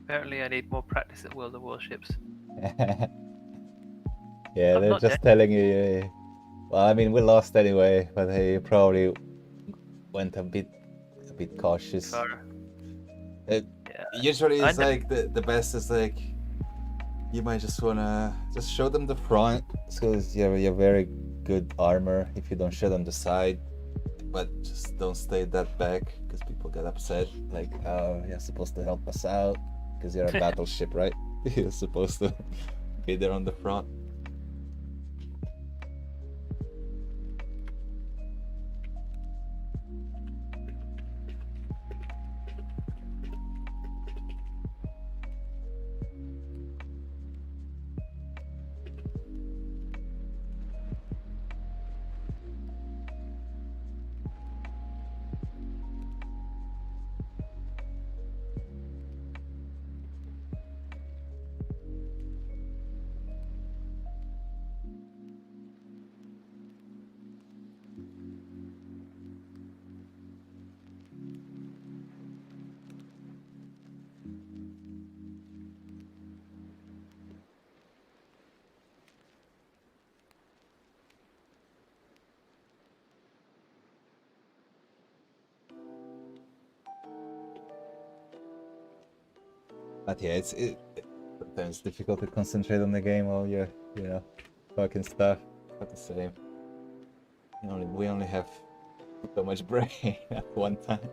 Speaker 2: Apparently, I need more practice at World of Warships.
Speaker 1: Yeah, they're just telling you. Well, I mean, we lost anyway, but they probably went a bit cautious. Usually, it's like the best is like you might just wanna just show them the front, because you have very good armor if you don't show them the side, but just don't stay that back because people get upset. Like, oh, you're supposed to help us out because you're a battleship, right? You're supposed to be there on the front. But yeah, sometimes it's difficult to concentrate on the game while you're, you know, fucking stuff. But the same. We only have so much brain at one time.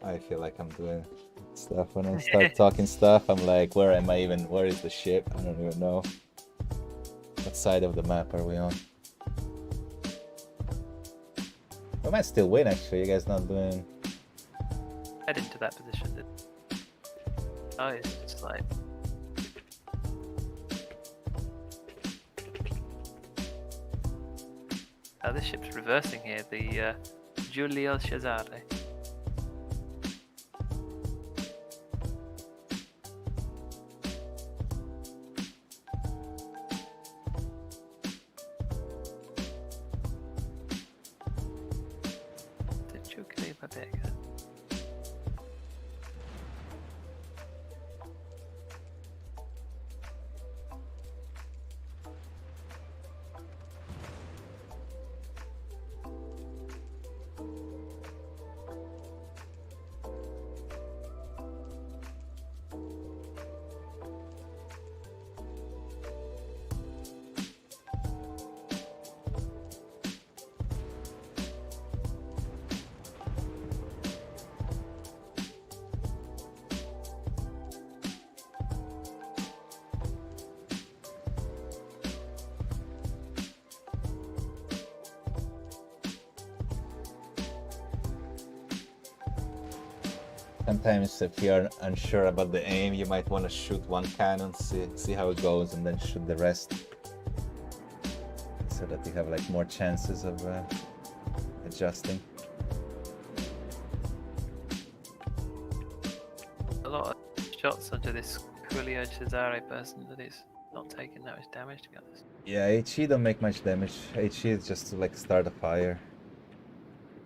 Speaker 1: I feel like I'm doing stuff when I start talking stuff. I'm like, where am I even? Where is the ship? I don't even know. What side of the map are we on? We might still win, actually. You guys not doing...
Speaker 2: Head into that position. Oh, it's just like... Oh, this ship's reversing here. The Giulio Cesare.
Speaker 1: Sometimes if you're unsure about the aim, you might want to shoot one cannon, see how it goes, and then shoot the rest. So that you have like more chances of adjusting.
Speaker 2: A lot of shots onto this Giulio Cesare person that is not taking that much damage, to be honest.
Speaker 1: Yeah, HE don't make much damage. HE is just to like start a fire.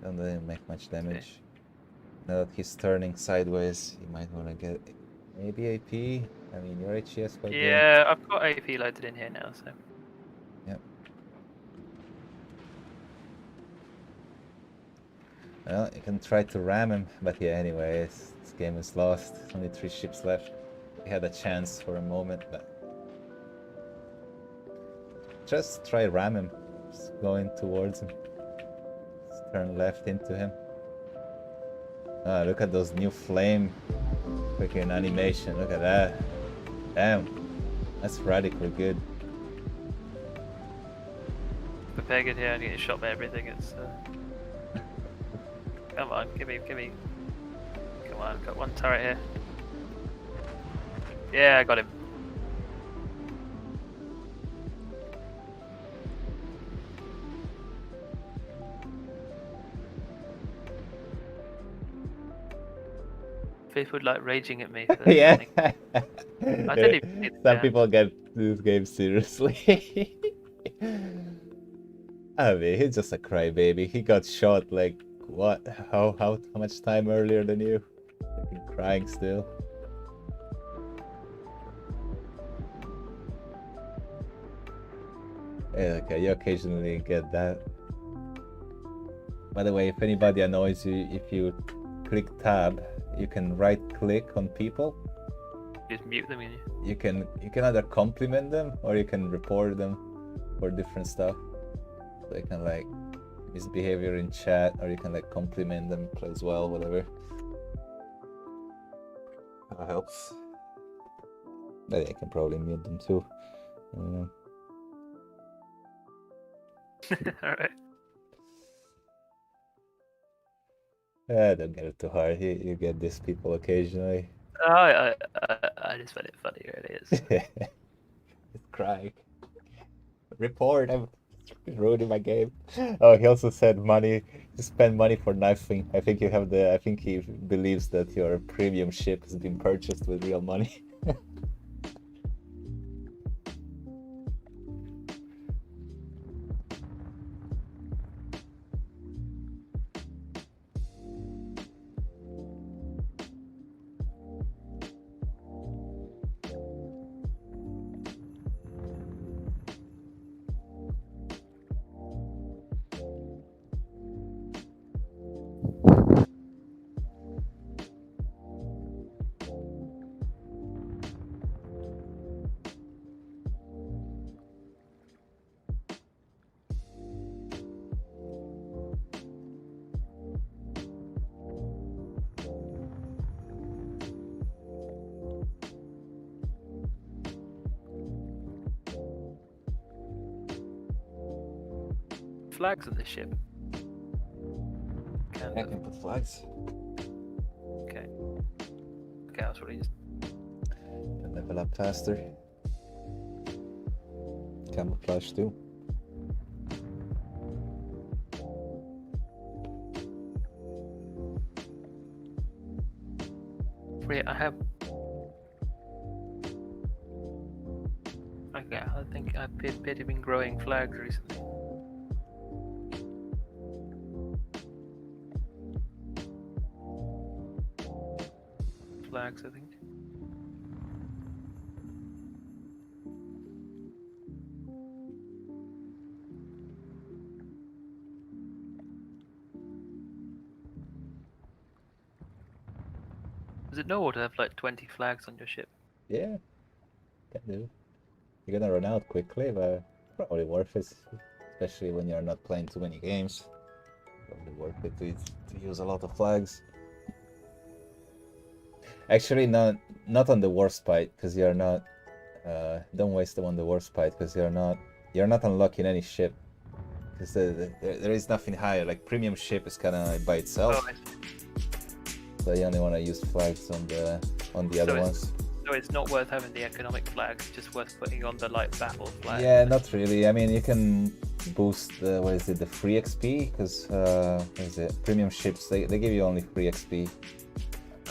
Speaker 1: Don't really make much damage. Okay. Now that he's turning sideways, you might want to get maybe AP. I mean, your HES quite good.
Speaker 2: Yeah, I've got AP loaded in here now, so.
Speaker 1: Yep. Well, you can try to ram him, but yeah, anyway, this game is lost. Only 3 ships left. He had a chance for a moment, but just try ram him. Just going towards him. Just turn left into him. Ah, look at those new flame freaking animation. Look at that. Damn, that's radically good.
Speaker 2: Prepare good here and getting shot by everything. It's come on, give me. Come on, got one turret here. Yeah, I got him. People like raging at me for
Speaker 1: yeah.
Speaker 2: I didn't even
Speaker 1: Some people get this game seriously. I mean, he's just a crybaby. He got shot like what? How much time earlier than you? Fucking crying still. Yeah, okay, you occasionally get that. By the way, if anybody annoys you, if you click tab, you can right click on people.
Speaker 2: Just mute them,
Speaker 1: you can either compliment them or you can report them for different stuff. So you can like misbehavior in chat, or you can like compliment them, plays well, whatever. That helps. But I can probably mute them too.
Speaker 2: Alright.
Speaker 1: Don't get it too hard. You get these people occasionally.
Speaker 2: Oh, I just find it funny, really is.
Speaker 1: It's crying. Report, I'm ruining my game. Oh, he also said money, to spend money for nothing. I think he believes that your premium ship has been purchased with real money.
Speaker 2: flags on this ship? Can
Speaker 1: I can put flags.
Speaker 2: Okay. Okay, I was really just.
Speaker 1: Can level up faster. Camouflage too.
Speaker 2: I have. Okay, I think I've been growing flags recently. Flags, I think. Is it normal to have like 20 flags on your ship?
Speaker 1: Yeah, can do. You're gonna run out quickly, but probably worth it, especially when you're not playing too many games. Probably worth it to use a lot of flags. Actually, not on the worst fight, because you're not. Don't waste them on the worst fight, because you're not unlocking any ship. Because there is nothing higher. Like premium ship is kind of by itself.
Speaker 2: Oh,
Speaker 1: So you only want to use flags on the other ones.
Speaker 2: So it's not worth having the economic flags, just worth putting on the like battle flag.
Speaker 1: Yeah, not really. I mean, you can boost the free XP, because what is it? Premium ships, they give you only free XP.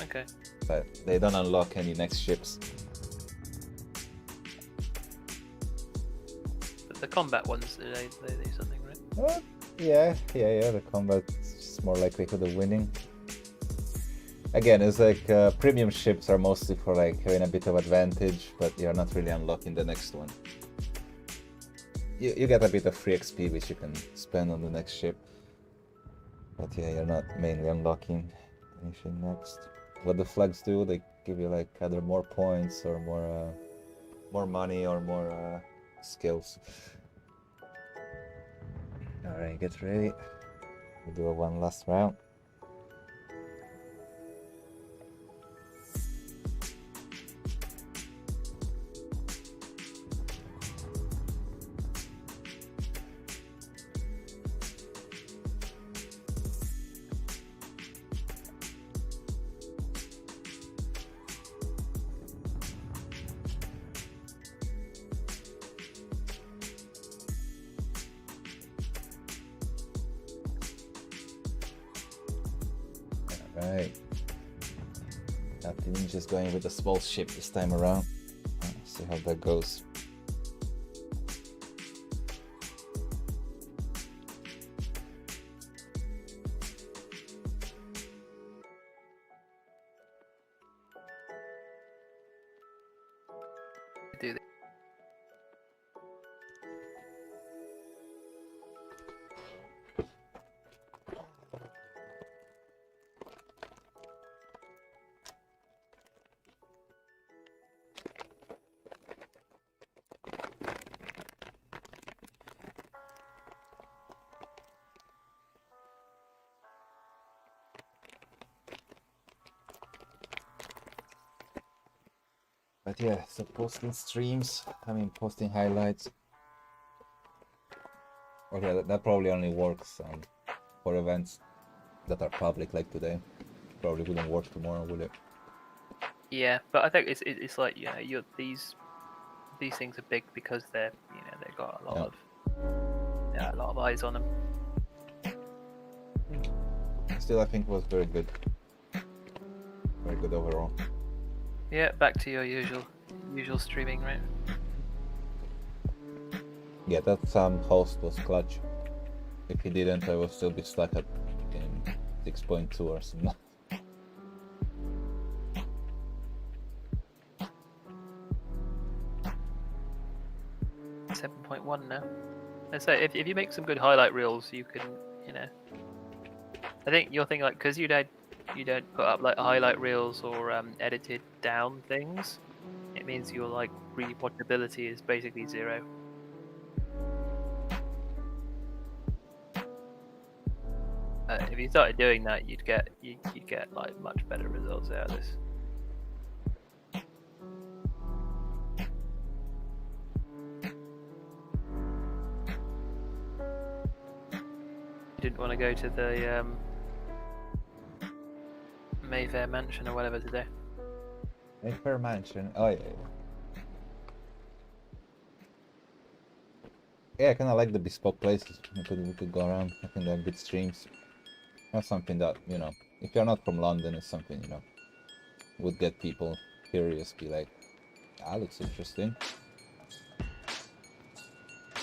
Speaker 2: Okay.
Speaker 1: But they don't unlock any next ships.
Speaker 2: But the combat ones, they do something, right?
Speaker 1: Yeah. The combat is more likely to the winning. Again, it's like premium ships are mostly for like having a bit of advantage, but you're not really unlocking the next one. You get a bit of free XP which you can spend on the next ship. But yeah, you're not mainly unlocking anything next. What the flags do, they give you like either more points or more money or more skills. Alright, get ready. We'll do one last round. Right. Captain just going with a small ship this time around. See how that goes.
Speaker 2: Do they?
Speaker 1: But yeah, so posting streams, posting highlights. Okay, that probably only works for events that are public like today. Probably wouldn't work tomorrow, will it?
Speaker 2: Yeah, but I think it's like these things are big because they're they've got a lot of eyes on them.
Speaker 1: Still, I think it was very good. Very good overall.
Speaker 2: Yeah, back to your usual streaming, right?
Speaker 1: Yeah, that host was clutch. If he didn't, I would still be stuck at 6.2 or something.
Speaker 2: 7.1 now. And so if you make some good highlight reels, you can I think you're thinking like because you don't put up like highlight reels or edited down things, it means your like rewatchability is basically 0. If you started doing that, you'd get like much better results out of this. didn't want to go to the Mayfair Mansion or whatever today.
Speaker 1: Mayfair Mansion. Oh yeah. Yeah, I kind of like the bespoke places. We could go around. I think they're good streams. That's something that, you know, if you're not from London, it's something, you know, would get people curious. Be like, that looks interesting.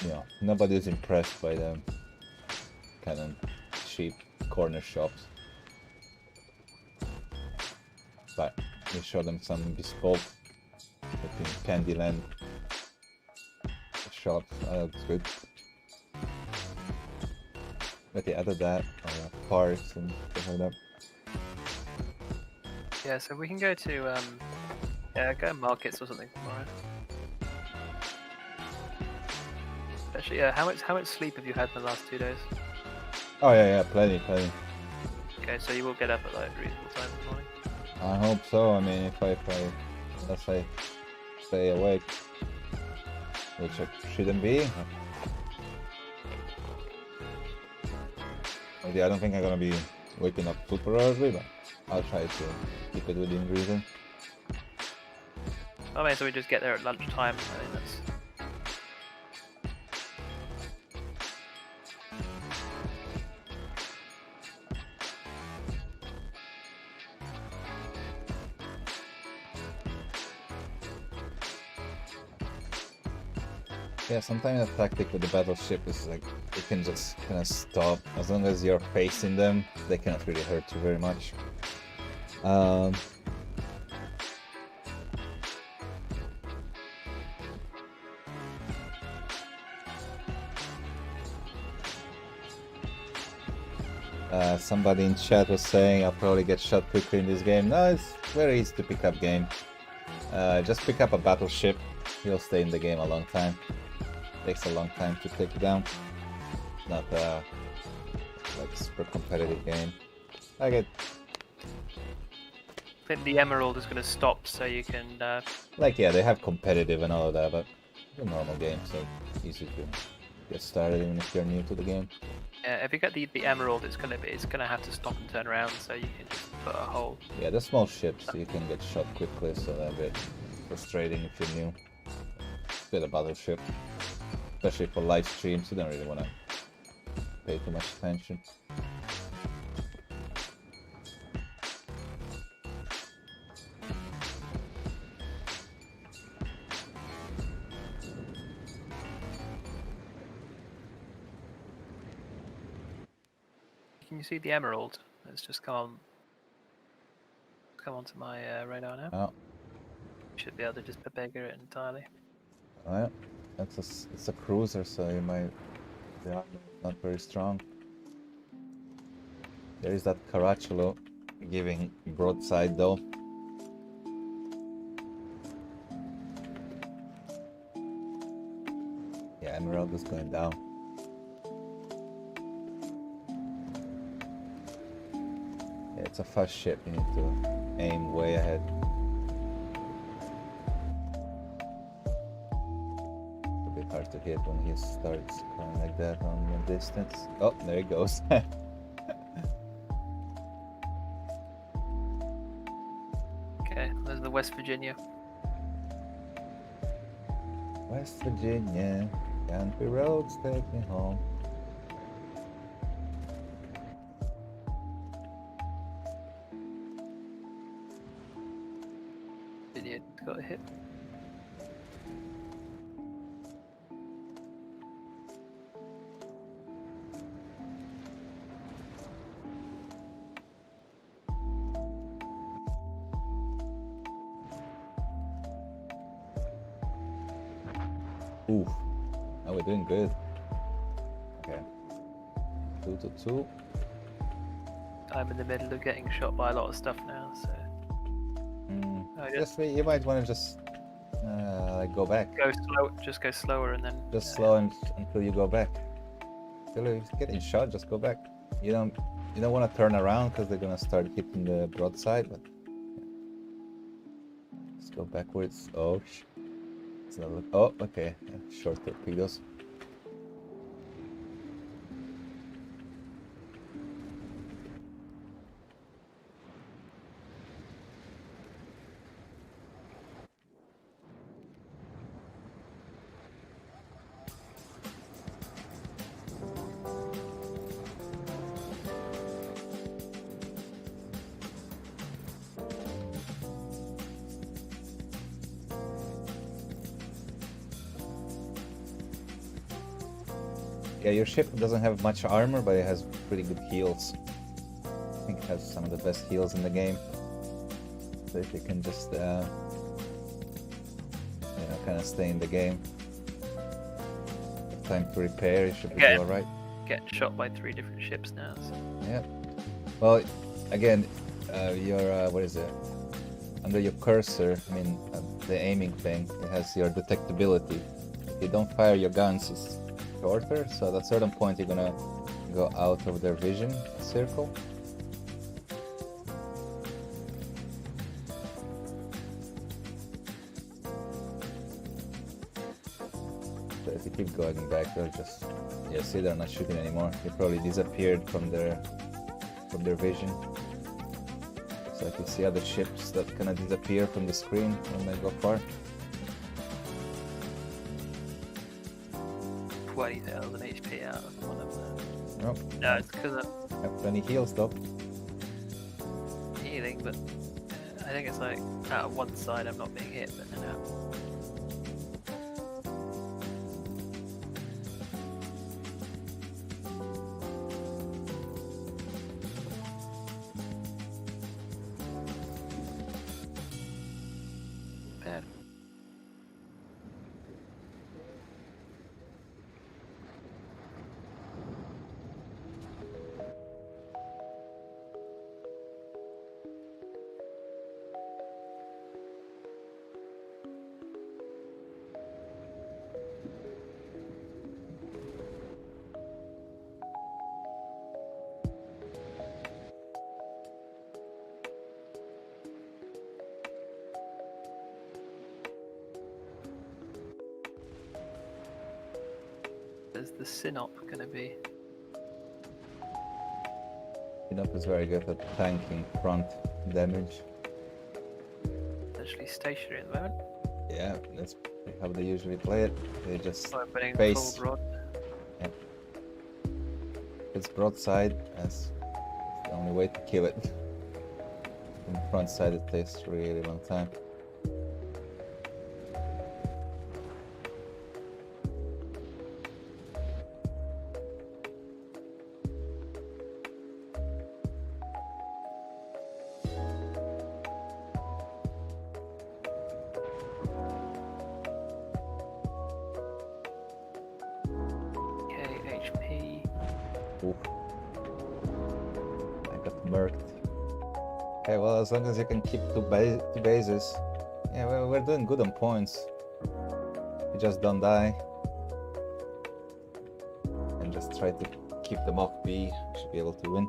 Speaker 1: You know, nobody's impressed by the kind of cheap corner shops. But we show them some bespoke, looking Candyland shops. That looks good. But yeah, other than that, parks and stuff like that.
Speaker 2: Yeah, so we can go to go markets or something tomorrow. Actually, yeah. How much sleep have you had in the last 2 days?
Speaker 1: Oh yeah, plenty.
Speaker 2: Okay, so you will get up at like a reasonable time in the morning.
Speaker 1: I hope so. I mean, unless I stay awake, which I shouldn't be. Maybe I don't think I'm gonna be waking up super early, but I'll try to keep it within reason.
Speaker 2: I mean, so we just get there at lunchtime. I think that's.
Speaker 1: Yeah, sometimes the tactic with the battleship is like you can just kind of stop. As long as you're facing them, they cannot really hurt you very much. Somebody in chat was saying I'll probably get shot quicker in this game. No, it's very easy to pick up game. Just pick up a battleship. You'll stay in the game a long time. Takes a long time to take it down. Not like super competitive game. I get
Speaker 2: I think the Emerald is going to stop, so you can.
Speaker 1: like yeah, they have competitive and all of that, but it's a normal game, so easy to get started even if you're new to the game.
Speaker 2: Yeah, if you get the Emerald, it's gonna have to stop and turn around, so you can just put a hole.
Speaker 1: Yeah, the small ships you can get shot quickly, so that's a bit frustrating if you're new. Get a battleship, especially for live streams. You don't really want to pay too much attention.
Speaker 2: Can you see the Emerald? It's just come onto my radar now.
Speaker 1: Oh.
Speaker 2: Should be able to just bigger it entirely.
Speaker 1: Oh yeah, it's a cruiser, so you might be not very strong. There is that Caracciolo giving broadside though. Yeah, Emerald is going down. Yeah, it's a fast ship. You need to aim way ahead. Hard to hit when he starts going like that on the distance. Oh, there he goes.
Speaker 2: Okay, there's the West Virginia.
Speaker 1: West Virginia, country roads take me home.
Speaker 2: Idiot got a hit.
Speaker 1: Oof. Oh, we're doing good. Okay. 2-2.
Speaker 2: I'm in the middle of getting shot by a lot of stuff now, so.
Speaker 1: You might want to just like go back.
Speaker 2: Go slow. Just go slower, and then.
Speaker 1: Just slow until you go back. Until you're getting shot, just go back. You don't want to turn around because they're gonna start hitting the broadside, but just go backwards. Oh, it's another. Oh, okay. Short torpedoes. Yeah, your ship doesn't have much armor, but it has pretty good heals. I think it has some of the best heals in the game. So if you can just, kind of stay in the game. Have time to repair, you should be alright.
Speaker 2: Get shot by 3 different ships now. So.
Speaker 1: Yeah. Well, again, your what is it? Under your cursor, I mean, the aiming thing, it has your detectability. If you don't fire your guns, it's shorter, so at a certain point you're gonna go out of their vision circle. So if you keep going back, they'll just, see, they're not shooting anymore. They probably disappeared from their vision. So if you see other ships that kind of disappear from the screen when they go far.
Speaker 2: 20,000 HP out of one of them.
Speaker 1: Nope.
Speaker 2: No, it's because I'm
Speaker 1: have plenty heals though.
Speaker 2: healing, but I think it's like out of one side I'm not being hit, but no. Bad. Is the Synop gonna be?
Speaker 1: Synop is very good at tanking front damage.
Speaker 2: Actually stationary at the moment.
Speaker 1: Yeah, that's how they usually play it. They just
Speaker 2: Opening
Speaker 1: face.
Speaker 2: full broad.
Speaker 1: Yeah. It's broadside, that's the only way to kill it. On the front side it takes a really long time.
Speaker 2: HP.
Speaker 1: Oof. I got murked. Okay, well, as long as you can keep two bases. Yeah, we're doing good on points. You just don't die. And just try to keep them off B. You should be able to win.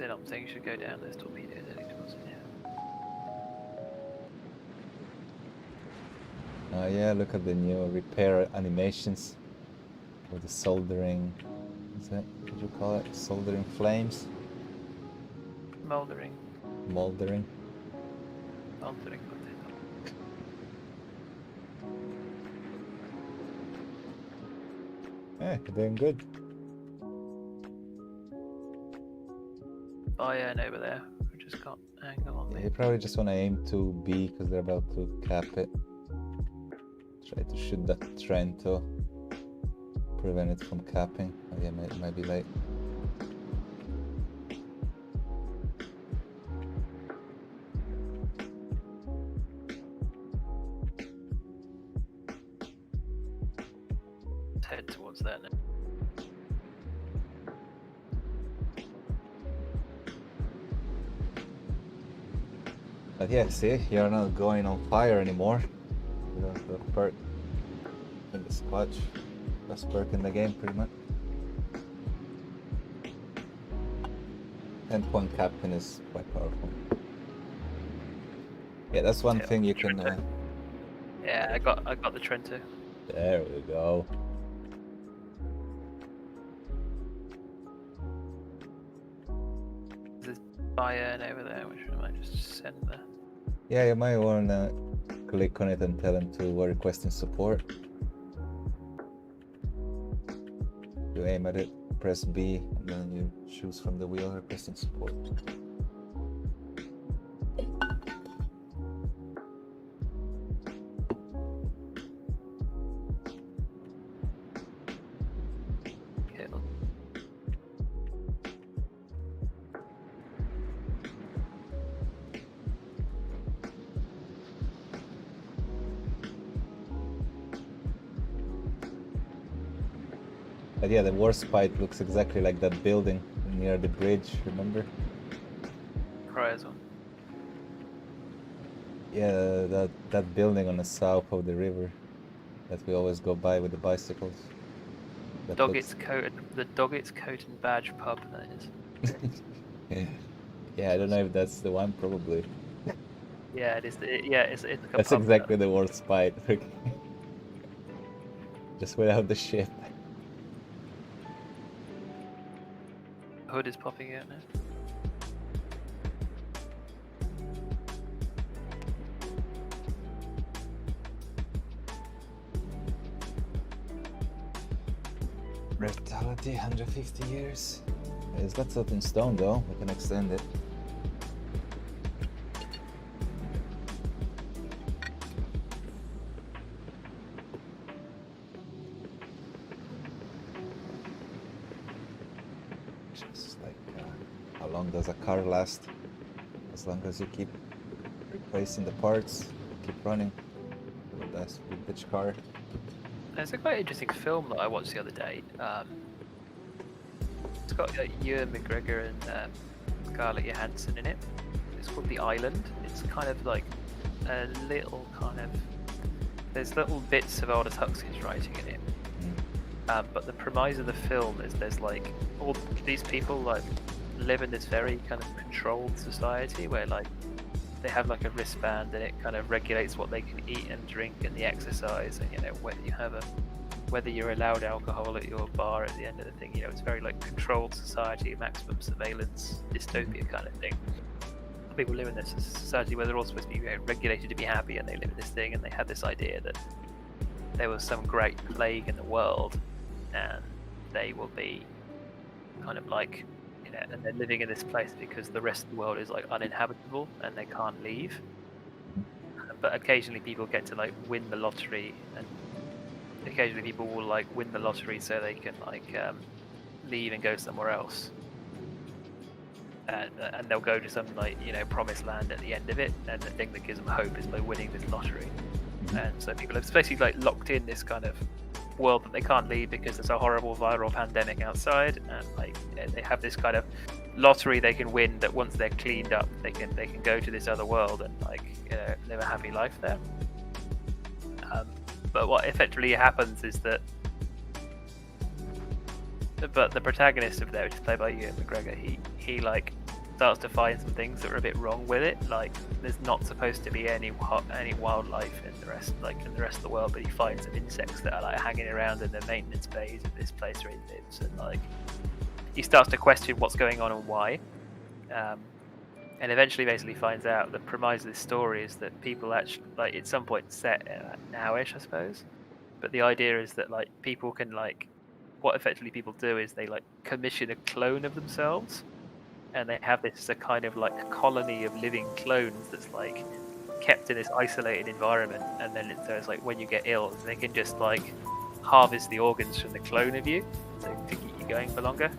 Speaker 2: I'm saying you should go down. There's torpedoes heading towards it.
Speaker 1: Yeah, look at the new repair animations with the soldering. Is that what you call it? Soldering flames?
Speaker 2: Moldering.
Speaker 1: Moldering.
Speaker 2: Moldering.
Speaker 1: Yeah, you're doing good.
Speaker 2: Iron over there. We just got angle on
Speaker 1: Yeah,
Speaker 2: me.
Speaker 1: you probably just want to aim to B because they're about to cap it. Try to shoot that Trento. Prevent it from capping. Oh yeah, it might be late.
Speaker 2: Let's head towards that now.
Speaker 1: But yeah, see, you're not going on fire anymore. You don't have a perk in the squatch. Best perk in the game, pretty much. 10-point captain is quite powerful. Yeah, that's one thing you can.
Speaker 2: Yeah, I got the Trento.
Speaker 1: There we go.
Speaker 2: There's iron over there, which I might just send there.
Speaker 1: Yeah, you might wanna click on it and tell them to requesting support. to aim at it, press B, and then you choose from the wheel requesting support. But yeah, the war spite looks exactly like that building near the bridge, remember?
Speaker 2: Horizon.
Speaker 1: Yeah, that building on the south of the river that we always go by with the bicycles. That
Speaker 2: Doggett's Coat, the Doggett's Coat and Badge pub, that is.
Speaker 1: Yeah, I don't know if that's the one, probably.
Speaker 2: Yeah, it is. It's like a
Speaker 1: That's
Speaker 2: pub
Speaker 1: exactly the war spite. Just without the ship.
Speaker 2: Hood is popping out now.
Speaker 1: Mortality 150 years. Is that set in stone though? We can extend it. Just like how long does a car last? As long as you keep replacing the parts, keep running. That's vintage car.
Speaker 2: It's a quite interesting film that I watched the other day. It's got Ewan McGregor and Scarlett Johansson in it. It's called The Island. It's kind of like a little kind of... There's little bits of Aldous Huxley's writing in it. But the premise of the film is there's like all these people like live in this very kind of controlled society where like they have like a wristband and it kind of regulates what they can eat and drink and the exercise and whether you're allowed alcohol at your bar at the end of the thing. It's very like controlled society, maximum surveillance, dystopia kind of thing. People live in this society where they're all supposed to be regulated to be happy, and they live in this thing, and they have this idea that there was some great plague in the world and they will be kind of like and they're living in this place because the rest of the world is like uninhabitable and they can't leave. But occasionally people get to like win the lottery, and occasionally people will like win the lottery so they can like leave and go somewhere else, and they'll go to some like promised land at the end of it, and the thing that gives them hope is by winning this lottery. And so people are basically like locked in this kind of world that they can't leave because there's a horrible viral pandemic outside, and like they have this kind of lottery they can win that once they're cleaned up they can go to this other world and like live a happy life there. But what effectively happens is that the protagonist of there, which is played by Ewan McGregor, he like starts to find some things that are a bit wrong with it. Like there's not supposed to be any wildlife in the rest of the world, but he finds some insects that are like hanging around in the maintenance bays of this place where he lives, and like he starts to question what's going on and why. And eventually basically finds out the premise of this story is that people actually like at some point set nowish, I suppose, but the idea is that like people can like what effectively people do is they like commission a clone of themselves, and they have this as a kind of like colony of living clones that's like kept in this isolated environment, and then it's like when you get ill they can just like harvest the organs from the clone of you to keep you going for longer.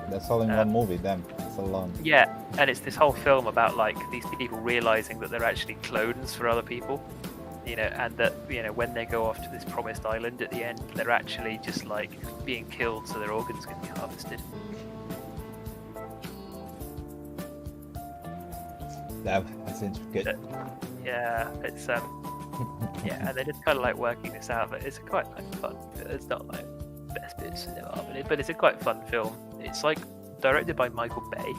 Speaker 1: That's all in one movie, damn, it's so long.
Speaker 2: Yeah, and it's this whole film about like these people realizing that they're actually clones for other people, and that when they go off to this promised island at the end, they're actually just like being killed so their organs can be harvested.
Speaker 1: Damn, that's intricate.
Speaker 2: Yeah, it's yeah, and they're just kind of like working this out, but it's quite like fun. It's not like best bit of cinema, but it's a quite fun film. It's like directed by Michael Bay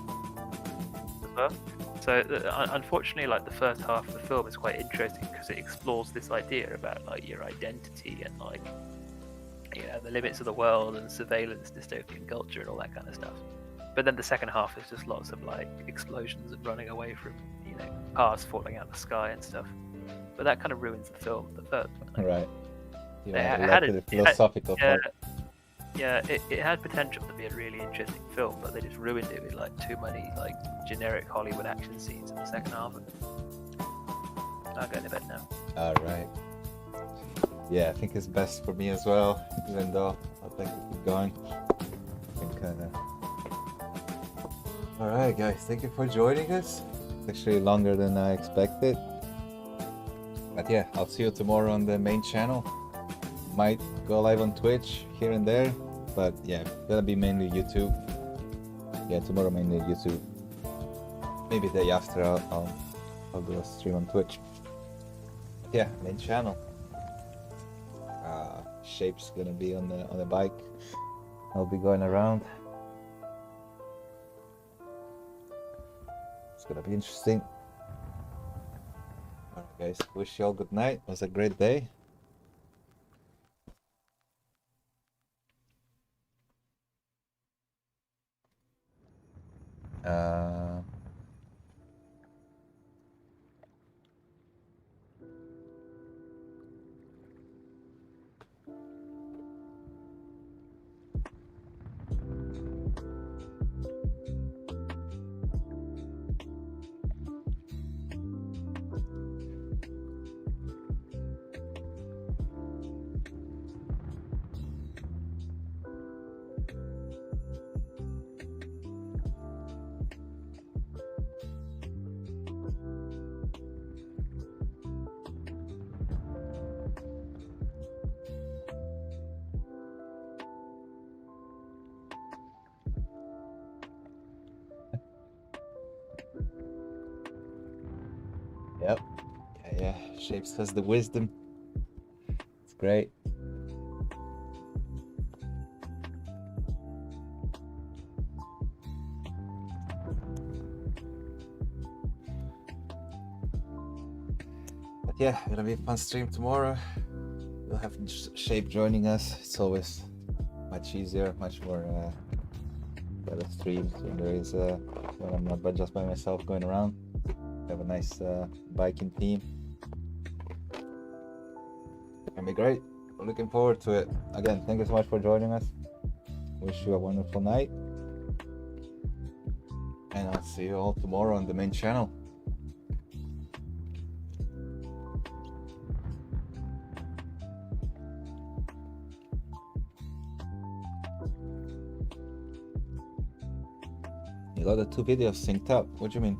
Speaker 2: as well. So unfortunately, like the first half of the film is quite interesting because it explores this idea about like your identity and like the limits of the world and surveillance, dystopian culture, and all that kind of stuff. But then the second half is just lots of like explosions and running away from cars falling out of the sky and stuff. But that kind of ruins the film. The third one.
Speaker 1: Right.
Speaker 2: They had
Speaker 1: the philosophical part.
Speaker 2: Yeah, it had potential to be a really interesting film, but they just ruined it with like too many like generic Hollywood action scenes in the second half of it. I'm going to bed now.
Speaker 1: All right. Yeah, I think it's best for me as well, even though I'd like to keep going. I think, Alright guys, thank you for joining us. It's actually longer than I expected. But yeah, I'll see you tomorrow on the main channel. Might go live on Twitch here and there, but yeah, gonna be mainly YouTube. Yeah, tomorrow mainly YouTube. Maybe the day after I'll do a stream on Twitch. But yeah, main channel. Shape's gonna be on the bike. I'll be going around. It's gonna be interesting. Alright guys, wish you all good night. It was a great day. Yep. Yeah. Shapes has the wisdom. It's great. But yeah, gonna be a fun stream tomorrow. We'll have Shape joining us. It's always much easier, much more better streams when there is when I'm not just by myself going around. Have a nice biking team. Gonna be great. We're looking forward to it. Again, thank you so much for joining us. Wish you a wonderful night. And I'll see you all tomorrow on the main channel. You got the two videos synced up. What do you mean?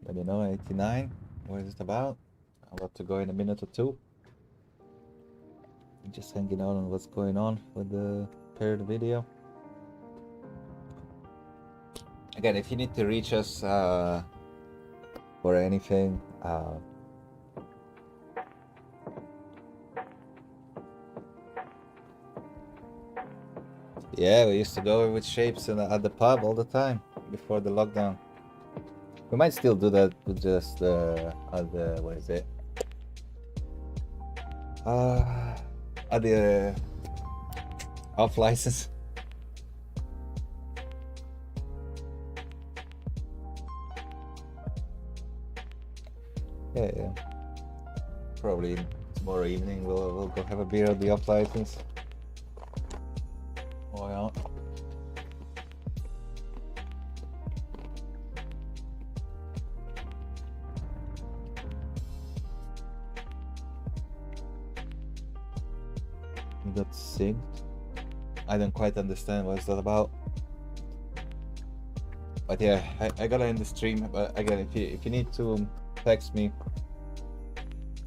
Speaker 1: Let me know, 89. What is it about? I'm about to go in a minute or two. I'm just hanging out on what's going on with the paired video. Again, if you need to reach us for anything, yeah, we used to go with Shapes at the pub all the time before the lockdown. We might still do that with just at the, what is it? At the off license. Yeah. Probably tomorrow evening we'll go have a beer at the off license. Why not? Got synced. I don't quite understand what it's all about. But yeah, I gotta end the stream. But again, if you need to text me,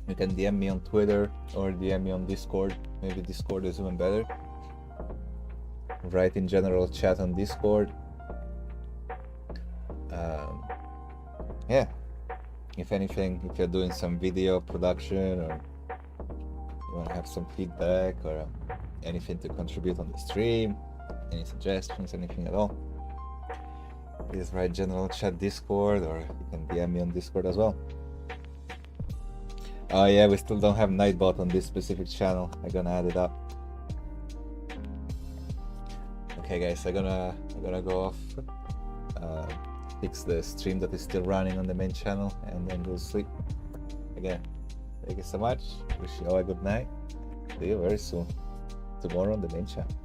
Speaker 1: you can DM me on Twitter or DM me on Discord. Maybe Discord is even better. Write in general chat on Discord. Yeah. If anything, if you're doing some video production or you want to have some feedback or anything to contribute on the stream, any suggestions, anything at all, please write general chat Discord, or you can DM me on Discord as well. Oh yeah, we still don't have Nightbot on this specific channel. I'm gonna add it up. Okay, guys, I'm gonna go off. Fix the stream that is still running on the main channel, and then we'll sleep. Again, thank you so much. Wish you all a good night. See you very soon. Tomorrow on the main channel.